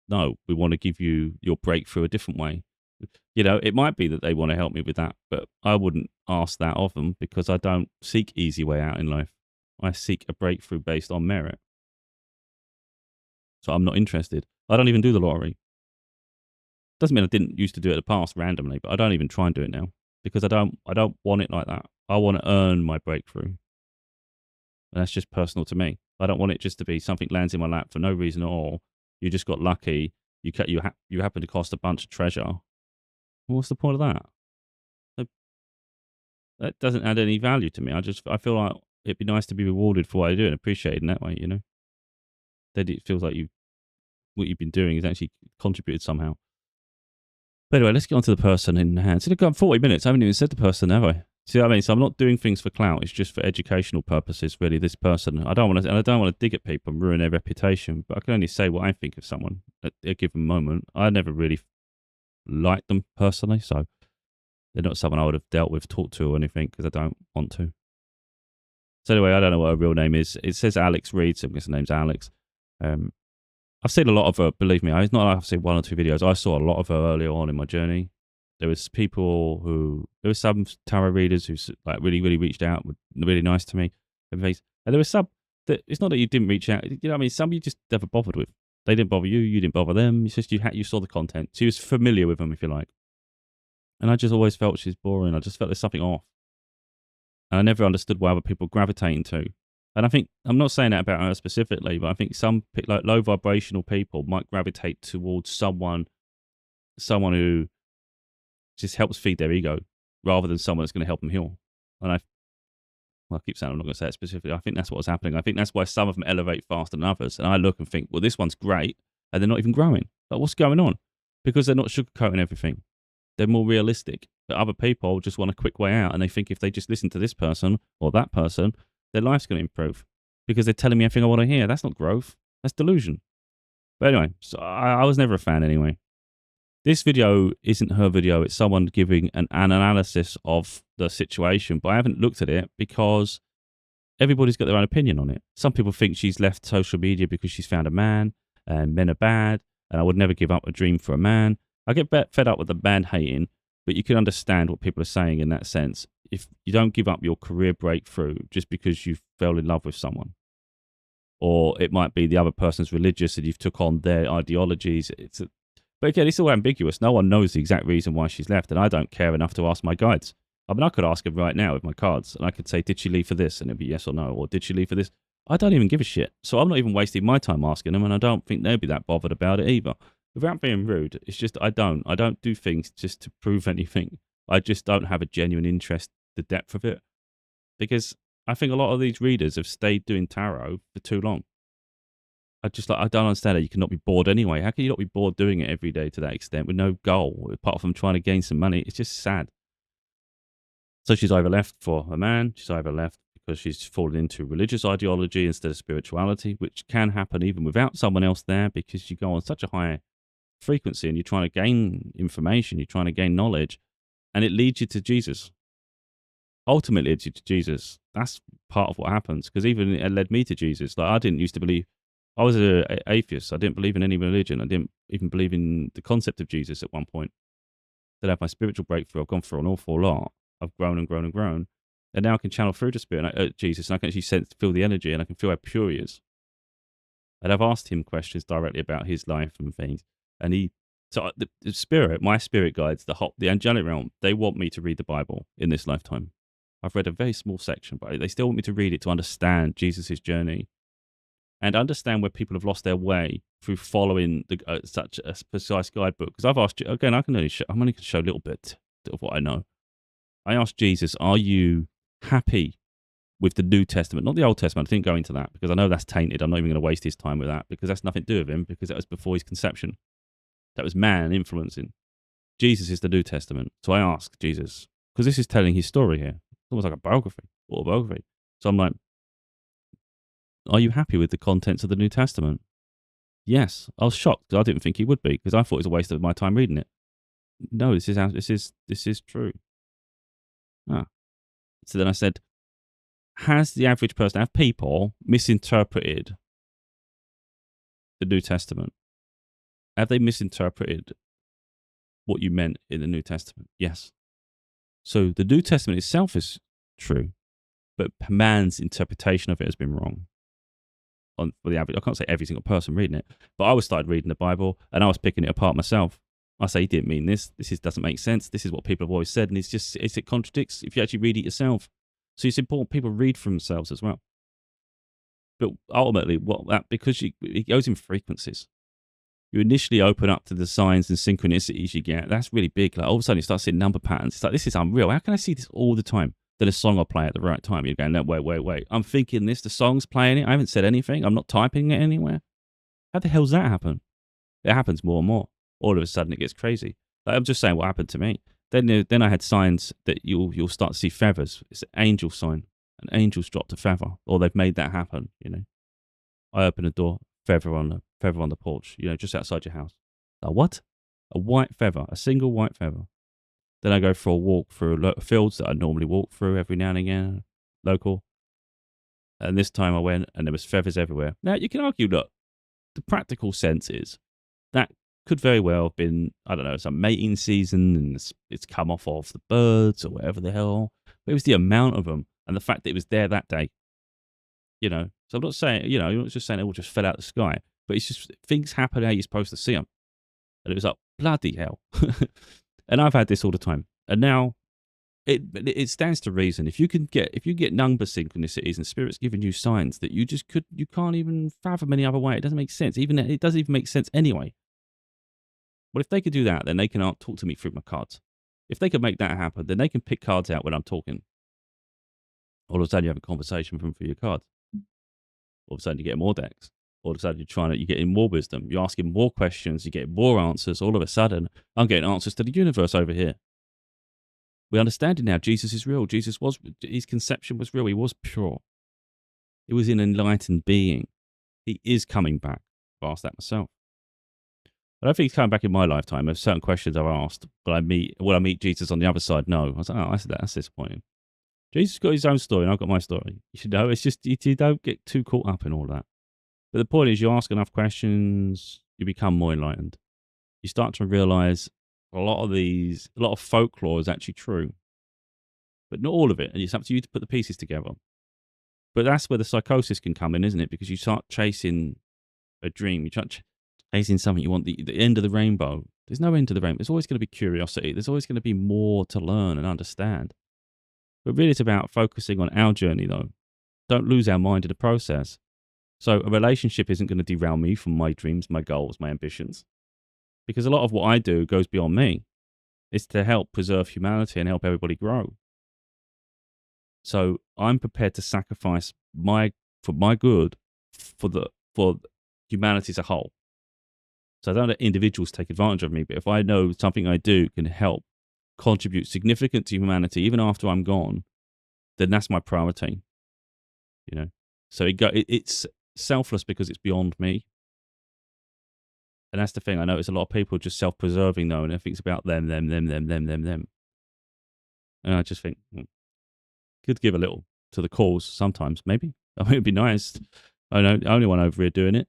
no, we want to give you your breakthrough a different way. It might be that they want to help me with that, but I wouldn't ask that of them because I don't seek easy way out in life. I seek a breakthrough based on merit. So I'm not interested. I don't even do the lottery. Doesn't mean I didn't used to do it in the past randomly, but I don't even try and do it now because I don't want it like that. I want to earn my breakthrough. And that's just personal to me. I don't want it just to be something lands in my lap for no reason at all. You just got lucky. You happen to cost a bunch of treasure. What's the point of that? That doesn't add any value to me. I feel like it'd be nice to be rewarded for what I do and appreciated in that way, Then it feels like what you've been doing has actually contributed somehow. But anyway, let's get on to the person in hand. So, look, I'm 40 minutes. I haven't even said the person, have I? See what I mean? So I'm not doing things for clout. It's just for educational purposes, really, this person. I don't want to dig at people and ruin their reputation, but I can only say what I think of someone at a given moment. I never really liked them personally, so they're not someone I would have dealt with, talked to or anything, because I don't want to. So anyway, I don't know what her real name is. It says Alex Reed, so I guess her name's Alex. I've seen a lot of her, believe me. It's not like I've seen one or two videos. I saw a lot of her earlier on in my journey. There was some tarot readers who like really, really reached out, were really nice to me. And there was some that, it's not that you didn't reach out. What I mean? Some you just never bothered with. They didn't bother you. You didn't bother them. It's just you saw the content. So you was familiar with them, if you like. And I just always felt she's boring. I just felt there's something off. And I never understood why other people gravitating to. And I think, I'm not saying that about her specifically, but I think some like low vibrational people might gravitate towards someone who just helps feed their ego rather than someone that's going to help them heal. And I keep saying I'm not going to say it specifically. I think that's what's happening. I think that's why some of them elevate faster than others. And I look and think, well, this one's great, and they're not even growing. Like, what's going on? Because they're not sugarcoating everything. They're more realistic. But other people just want a quick way out, and they think if they just listen to this person or that person, their life's going to improve because they're telling me everything I want to hear. That's not growth. That's delusion. But anyway, so I was never a fan anyway. This video isn't her video. It's someone giving an analysis of the situation, but I haven't looked at it because everybody's got their own opinion on it. Some people think she's left social media because she's found a man and men are bad, and I would never give up a dream for a man. I get fed up with the man hating, but you can understand what people are saying in that sense. If you don't give up your career breakthrough just because you fell in love with someone, or it might be the other person's religious and you've took on their ideologies. But again, it's all ambiguous. No one knows the exact reason why she's left, and I don't care enough to ask my guides. I mean, I could ask them right now with my cards, and I could say, did she leave for this? And it'd be yes or no. Or did she leave for this? I don't even give a shit. So I'm not even wasting my time asking them, and I don't think they'll be that bothered about it either. Without being rude, it's just I don't do things just to prove anything. I just don't have a genuine interest, the depth of it. Because I think a lot of these readers have stayed doing tarot for too long. I don't understand it. You cannot be bored anyway. How can you not be bored doing it every day to that extent with no goal, apart from trying to gain some money? It's just sad. So she's either left for a man, she's either left because she's fallen into religious ideology instead of spirituality, which can happen even without someone else there because you go on such a high frequency and you're trying to gain information, you're trying to gain knowledge, and it leads you to Jesus. Ultimately, it leads you to Jesus. That's part of what happens, because even it led me to Jesus. Like, I didn't used to believe, I was an atheist. I didn't believe in any religion. I didn't even believe in the concept of Jesus at one point. Then I had my spiritual breakthrough. I've gone through an awful lot. I've grown and grown and grown. And now I can channel through the spirit, Jesus, and I can actually feel the energy, and I can feel how pure he is. And I've asked him questions directly about his life and things. And he So the spirit, my spirit guides, the angelic realm, they want me to read the Bible in this lifetime. I've read a very small section, but they still want me to read it to understand Jesus' journey and understand where people have lost their way through following such a precise guidebook. Because I've asked, again, I'm only going to show a little bit of what I know. I asked Jesus, are you happy with the New Testament? Not the Old Testament. I didn't go into that because I know that's tainted. I'm not even going to waste his time with that because that's nothing to do with him because that was before his conception. That was man influencing. Jesus is the New Testament. So I asked Jesus, because this is telling his story here. It's almost like a biography, autobiography. So I'm like, are you happy with the contents of the New Testament? Yes. I was shocked because I didn't think he would be because I thought it was a waste of my time reading it. No, this is true. Ah. So then I said, has the average person, have people misinterpreted the New Testament? Have they misinterpreted what you meant in the New Testament? Yes. So the New Testament itself is true, but man's interpretation of it has been wrong. For the average, I can't say every single person reading it, but I started reading the Bible and I was picking it apart myself. I say he didn't mean this. Doesn't make sense. This is what people have always said, and it contradicts if you actually read it yourself. So it's important people read for themselves as well. But ultimately, because it goes in frequencies. You initially open up to the signs and synchronicities you get. That's really big. Like all of a sudden, you start seeing number patterns. It's like, this is unreal. How can I see this all the time? Then a song will play at the right time. You're going, no, wait. I'm thinking this. The song's playing it. I haven't said anything. I'm not typing it anywhere. How the hell's that happen? It happens more and more. All of a sudden, it gets crazy. Like, I'm just saying what happened to me. Then I had signs that you'll start to see feathers. It's an angel sign. An angel's dropped a feather, or they've made that happen. I open the door, feather on the porch. Just outside your house. What? A white feather, a single white feather. Then I go for a walk through fields that I normally walk through every now and again, local. And this time I went, and there was feathers everywhere. Now you can argue, look, the practical sense is that could very well have been, I don't know, some mating season and it's come off of the birds or whatever the hell. But it was the amount of them and the fact that it was there that day. So I'm not saying, you're not just saying it all just fell out of the sky, but it's just things happen how you're supposed to see them. And it was like, bloody hell. And I've had this all the time. And now it stands to reason. If you get number synchronicities and spirits giving you signs that you can't even fathom any other way. It doesn't make sense. It doesn't even make sense anyway. Well, if they could do that, then they can talk to me through my cards. If they could make that happen, then they can pick cards out when I'm talking. All of a sudden, you have a conversation with them through your cards. All of a sudden, you get more decks. All of a sudden, you're getting more wisdom. You're asking more questions. You get more answers. All of a sudden, I'm getting answers to the universe over here. We understand it now. Jesus is real. His conception was real. He was pure. He was an enlightened being. He is coming back. I've asked that myself. I don't think he's coming back in my lifetime. There's certain questions I've asked. Will I meet Jesus on the other side? No. I was like, that's disappointing. Jesus got his own story and I've got my story. It's just, you don't get too caught up in all that. But the point is, you ask enough questions, you become more enlightened. You start to realize a lot of folklore is actually true. But not all of it. And it's up to you to put the pieces together. But that's where the psychosis can come in, isn't it? Because you start chasing a dream. You start chasing something you want, the end of the rainbow. There's no end to the rainbow. There's always going to be curiosity. There's always going to be more to learn and understand. But really, it's about focusing on our journey, though. Don't lose our mind in the process. So a relationship isn't going to derail me from my dreams, my goals, my ambitions. Because a lot of what I do goes beyond me. It's to help preserve humanity and help everybody grow. So I'm prepared to sacrifice for my good for humanity as a whole. So I don't let individuals take advantage of me, but if I know something I do can help contribute significant to humanity, even after I'm gone, then that's my priority. So it's selfless because it's beyond me. And that's the thing. I notice a lot of people just self-preserving though, and everything's about them. And I just think, could give a little to the cause sometimes, maybe. I mean, it'd be nice. I know the only one over here doing it.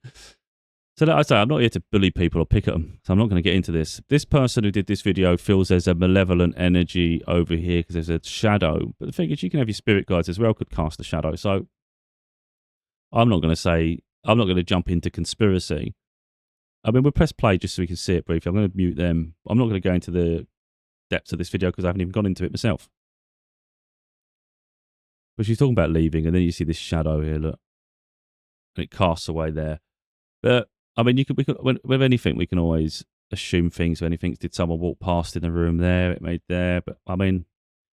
So like I say, I'm not here to bully people or pick at them, so I'm not going to get into this. This person who did this video feels there's a malevolent energy over here because there's a shadow. But the thing is, you can have your spirit guides as well could cast a shadow. So I'm not going to jump into conspiracy. I mean, we'll press play just so we can see it briefly. I'm going to mute them. I'm not going to go into the depths of this video because I haven't even gone into it myself. But she's talking about leaving, and then you see this shadow here, look. And it casts away there. But, I mean, with anything, we can always assume things. With anything, did someone walk past in the room there? It made there. But, I mean,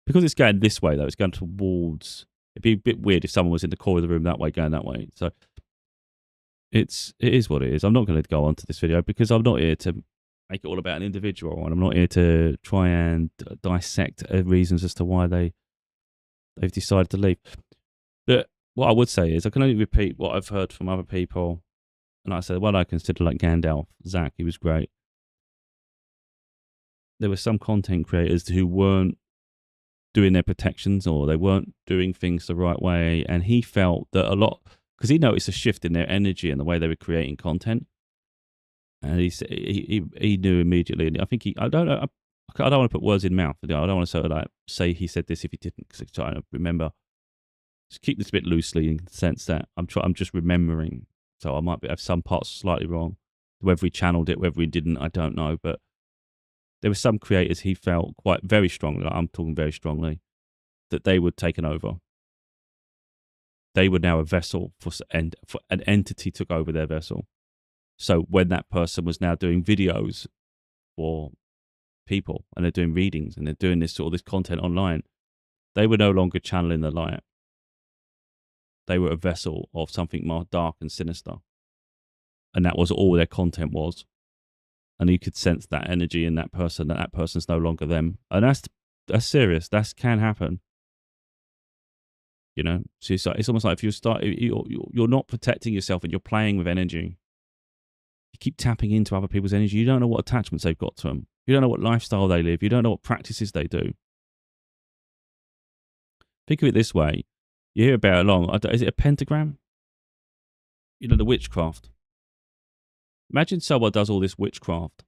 because it's going this way, though, it's going towards... It'd be a bit weird if someone was in the corner of the room that way, going that way. So, it is what it is. I'm not going to go on to this video because I'm not here to make it all about an individual, and I'm not here to try and dissect reasons as to why they've decided to leave. But what I would say is I can only repeat what I've heard from other people. And I said, what I consider like Gandalf, Zach, he was great. There were some content creators who weren't doing their protections, or they weren't doing things the right way. And he felt that a lot, because he noticed a shift in their energy and the way they were creating content. And he knew immediately. And I think I don't know. I don't want to put words in mouth. I don't want to sort of like say he said this if he didn't, because I'm trying to remember. Just keep this a bit loosely in the sense that I'm just remembering. So I might have some parts slightly wrong. Whether he channeled it, whether he didn't, I don't know. But there were some creators he felt quite very strongly, like I'm talking very strongly, that they were taken over. They were now a vessel for an entity took over their vessel. So when that person was now doing videos for people, and they're doing readings, and they're doing this content online, they were no longer channeling the light. They were a vessel of something more dark and sinister. And that was all their content was. And you could sense that energy in that person, that person's no longer them. And that's serious. That can happen. You know? So it's almost like if you're not protecting yourself and you're playing with energy. You keep tapping into other people's energy. You don't know what attachments they've got to them. You don't know what lifestyle they live. You don't know what practices they do. Think of it this way. You hear about it long. Is it a pentagram? You know, the witchcraft. Imagine someone does all this witchcraft,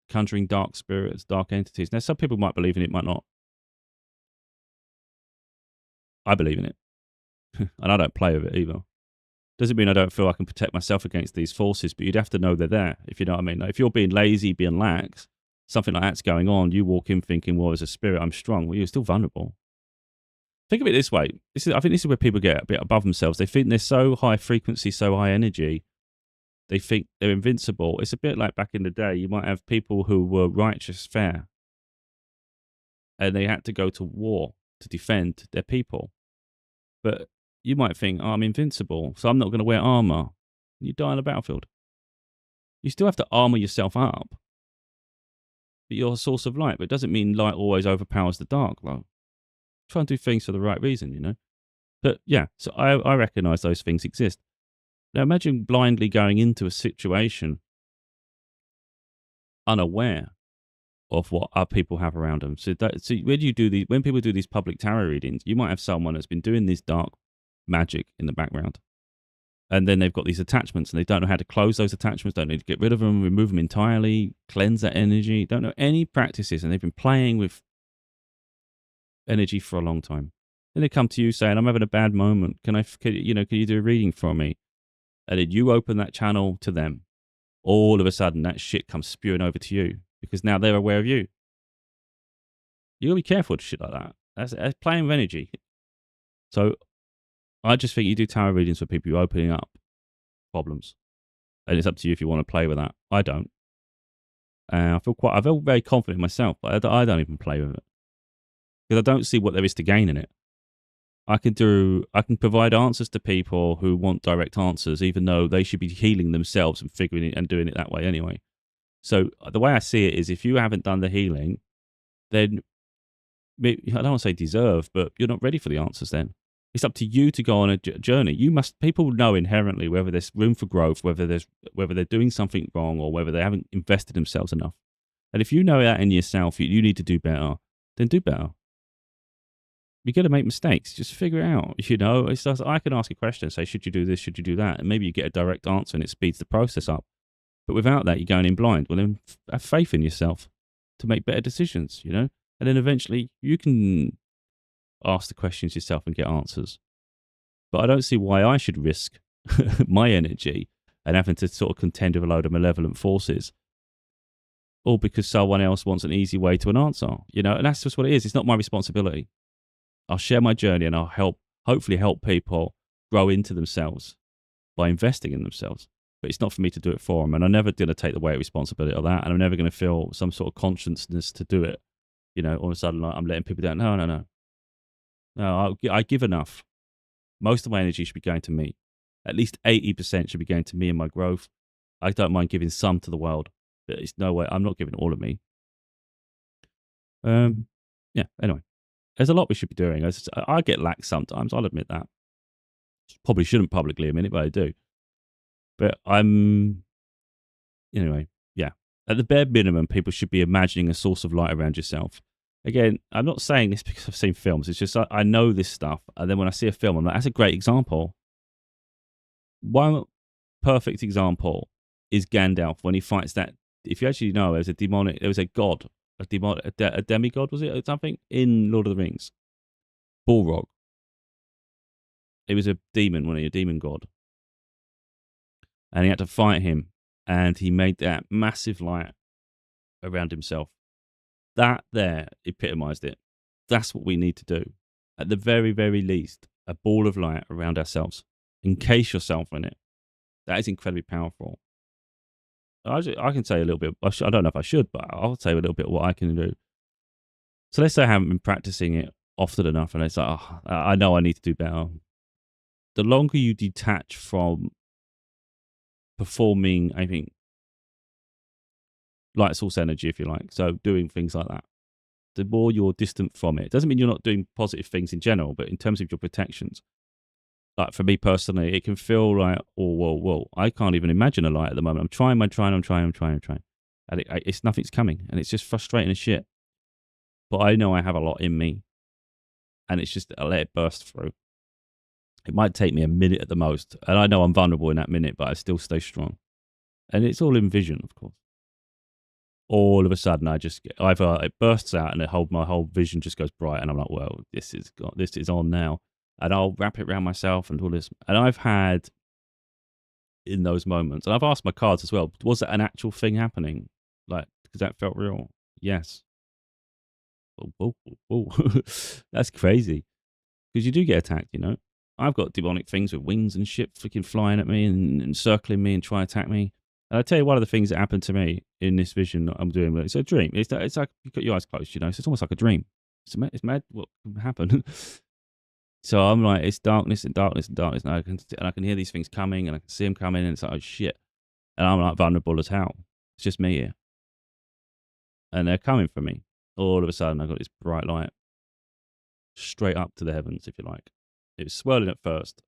conjuring dark spirits, dark entities. Now, some people might believe in it, might not. I believe in it. And I don't play with it either. Doesn't mean I don't feel I can protect myself against these forces, but you'd have to know they're there, if you know what I mean. Like if you're being lazy, being lax, something like that's going on, you walk in thinking, well, as a spirit, I'm strong. Well, you're still vulnerable. Think of it this way. I think this is where people get a bit above themselves. They think they're so high frequency, so high energy. They think they're invincible. It's a bit like back in the day. You might have people who were righteous, fair, and they had to go to war to defend their people. But you might think, oh, I'm invincible, so I'm not going to wear armor. You die on the battlefield. You still have to armor yourself up. But you're a source of light. But it doesn't mean light always overpowers the dark. Like, try and do things for the right reason, you know. But yeah, so I recognize those things exist. Now imagine blindly going into a situation unaware of what other people have around them. So when people do these public tarot readings, you might have someone that's been doing this dark magic in the background. And then they've got these attachments and they don't know how to close those attachments, don't need to get rid of them, remove them entirely, cleanse that energy, don't know any practices, and they've been playing with energy for a long time. Then they come to you saying, I'm having a bad moment. Can you do a reading for me? And then you open that channel to them. All of a sudden, that shit comes spewing over to you because now they're aware of you. You gotta be careful with shit like that. That's playing with energy. So I just think you do tarot readings for people who are opening up problems. And it's up to you if you want to play with that. I don't. I feel very confident in myself, but I don't even play with it. Because I don't see what there is to gain in it. I can provide answers to people who want direct answers, even though they should be healing themselves and figuring it and doing it that way anyway. So the way I see it is if you haven't done the healing, then I don't want to say deserve, but you're not ready for the answers then. It's up to you to go on a journey. People know inherently whether there's room for growth, whether they're doing something wrong or whether they haven't invested themselves enough. And if you know that in yourself, you need to do better, then do better. You're going to make mistakes. Just figure it out. You know, it's just, I can ask a question, say, should you do this? Should you do that? And maybe you get a direct answer and it speeds the process up. But without that, you're going in blind. Well, then have faith in yourself to make better decisions, you know? And then eventually you can ask the questions yourself and get answers. But I don't see why I should risk my energy and having to sort of contend with a load of malevolent forces, all because someone else wants an easy way to an answer, and that's just what it is. It's not my responsibility. I'll share my journey and I'll hopefully help people grow into themselves by investing in themselves. But it's not for me to do it for them. And I'm never going to take the weight of responsibility of that. And I'm never going to feel some sort of consciousness to do it. All of a sudden, like, I'm letting people down. No. No, I give enough. Most of my energy should be going to me. At least 80% should be going to me and my growth. I don't mind giving some to the world, but it's no way. I'm not giving all of me. Yeah, anyway. There's a lot we should be doing. I get lax sometimes. I'll admit that. Probably shouldn't publicly admit it, but I do. But anyway, yeah. At the bare minimum, people should be imagining a source of light around yourself. Again, I'm not saying this because I've seen films. It's just I know this stuff. And then when I see a film, I'm like, that's a great example. One perfect example is Gandalf when he fights that. If you actually know, there was a god, a demigod, was it, or something, in Lord of the Rings? Balrog. He was a demon, wasn't he? A demon god. And he had to fight him. And he made that massive light around himself. That there epitomized it. That's what we need to do. At the very, very least, a ball of light around ourselves. Encase yourself in it. That is incredibly powerful. I can say a little bit. I don't know if I should, but I'll say a little bit of what I can do. So let's say I haven't been practicing it often enough, and it's like, I know I need to do better. The longer you detach from performing, I think, light source energy, if you like, so doing things like that, the more you're distant from it. Doesn't mean you're not doing positive things in general, but in terms of your protections, like for me personally, it can feel like, whoa, I can't even imagine a light at the moment. I'm trying. And it's nothing's coming, and it's just frustrating as shit. But I know I have a lot in me, and it's just, I let it burst through. It might take me a minute at the most, and I know I'm vulnerable in that minute, but I still stay strong. And it's all in vision, of course. All of a sudden, I just get, either it bursts out and my whole vision just goes bright, and I'm like, well, this is on now. And I'll wrap it around myself and all this. And I've had, in those moments, and I've asked my cards as well, was that an actual thing happening? Like, because that felt real. Yes. Oh. That's crazy. Because you do get attacked, I've got demonic things with wings and shit freaking flying at me and circling me and trying to attack me. And I'll tell you one of the things that happened to me in this vision that I'm doing. It's a dream. It's like you got your eyes closed, so it's almost like a dream. It's mad what can happen. So I'm like, it's darkness and darkness and darkness, and I can hear these things coming, and I can see them coming, and it's like, oh shit. And I'm like vulnerable as hell. It's just me here. And they're coming for me. All of a sudden, I got this bright light straight up to the heavens, if you like. It was swirling at first.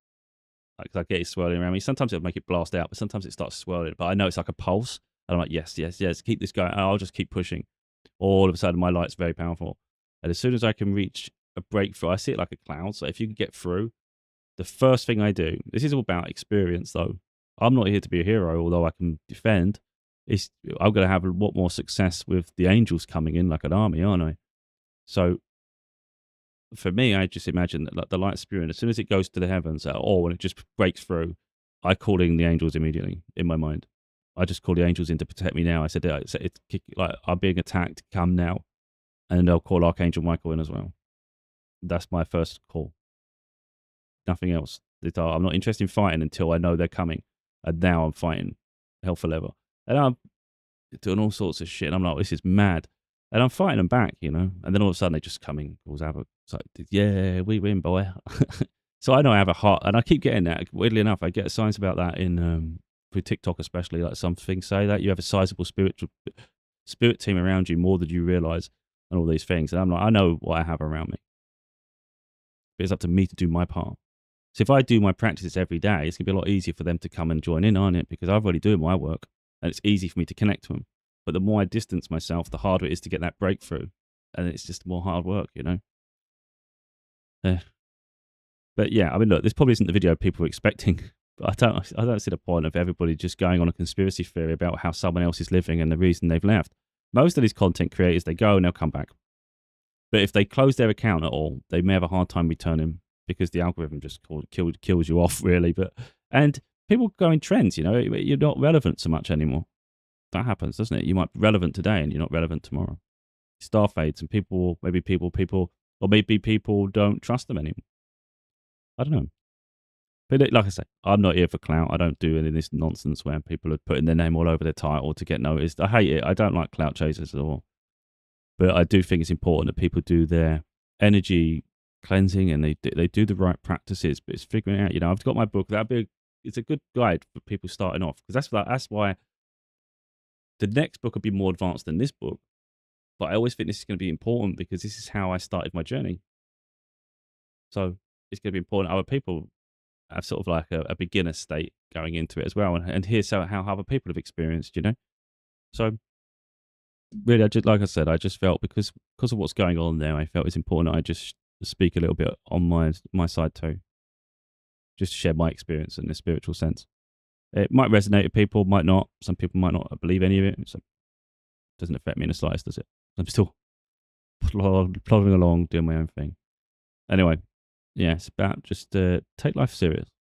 Like, I get it swirling around me. Sometimes it'll make it blast out, but sometimes it starts swirling. But I know it's like a pulse. And I'm like, yes, keep this going. I'll just keep pushing. All of a sudden, my light's very powerful. And as soon as I can reach a breakthrough, I see it like a cloud. So if you can get through, the first thing I do, this is all about experience though. I'm not here to be a hero, although I can defend. I'm going to have a lot more success with the angels coming in like an army, aren't I? So for me, I just imagine that like the light spirit, as soon as it goes to the heavens, when it just breaks through, I call in the angels immediately in my mind. I just call the angels in to protect me now. I said, like, I'm being attacked, come now. And I'll call Archangel Michael in as well. That's my first call. Nothing else. I'm not interested in fighting until I know they're coming. And now I'm fighting hell for leather. And I'm doing all sorts of shit. And I'm like, this is mad. And I'm fighting them back, And then all of a sudden they just come in. It's like, yeah, we win, boy. So I know I have a heart. And I keep getting that. Weirdly enough, I get signs about that in through TikTok especially. Like some things say that you have a sizable spirit team around you more than you realise. And all these things. And I'm like, I know what I have around me. But it's up to me to do my part. So if I do my practices every day, it's going to be a lot easier for them to come and join in on it because I've already doing my work and it's easy for me to connect to them. But the more I distance myself, the harder it is to get that breakthrough. And it's just more hard work, But yeah, I mean, look, this probably isn't the video people were expecting. But I don't see the point of everybody just going on a conspiracy theory about how someone else is living and the reason they've left. Most of these content creators, they go and they'll come back. But if they close their account at all, they may have a hard time returning because the algorithm just kills you off, really. And people go in trends. You're not relevant so much anymore. That happens, doesn't it? You might be relevant today and you're not relevant tomorrow. Star fades, and people, or maybe people don't trust them anymore. I don't know. But like I say, I'm not here for clout. I don't do any of this nonsense where people are putting their name all over their title to get noticed. I hate it. I don't like clout chasers at all. But I do think it's important that people do their energy cleansing and they do the right practices. But it's figuring out. I've got my book. It's a good guide for people starting off, because that's why the next book will be more advanced than this book. But I always think this is going to be important because this is how I started my journey. So it's going to be important other people have sort of like a beginner state going into it as well, and here's how other people have experienced. So really, like I said, I just felt because of what's going on there, I felt it's important that I just speak a little bit on my side too, just to share my experience in a spiritual sense. It might resonate with people, might not. Some people might not believe any of it, so it doesn't affect me in the slightest, does it? I'm still plodding along, doing my own thing. Anyway, yeah, it's about just take life serious.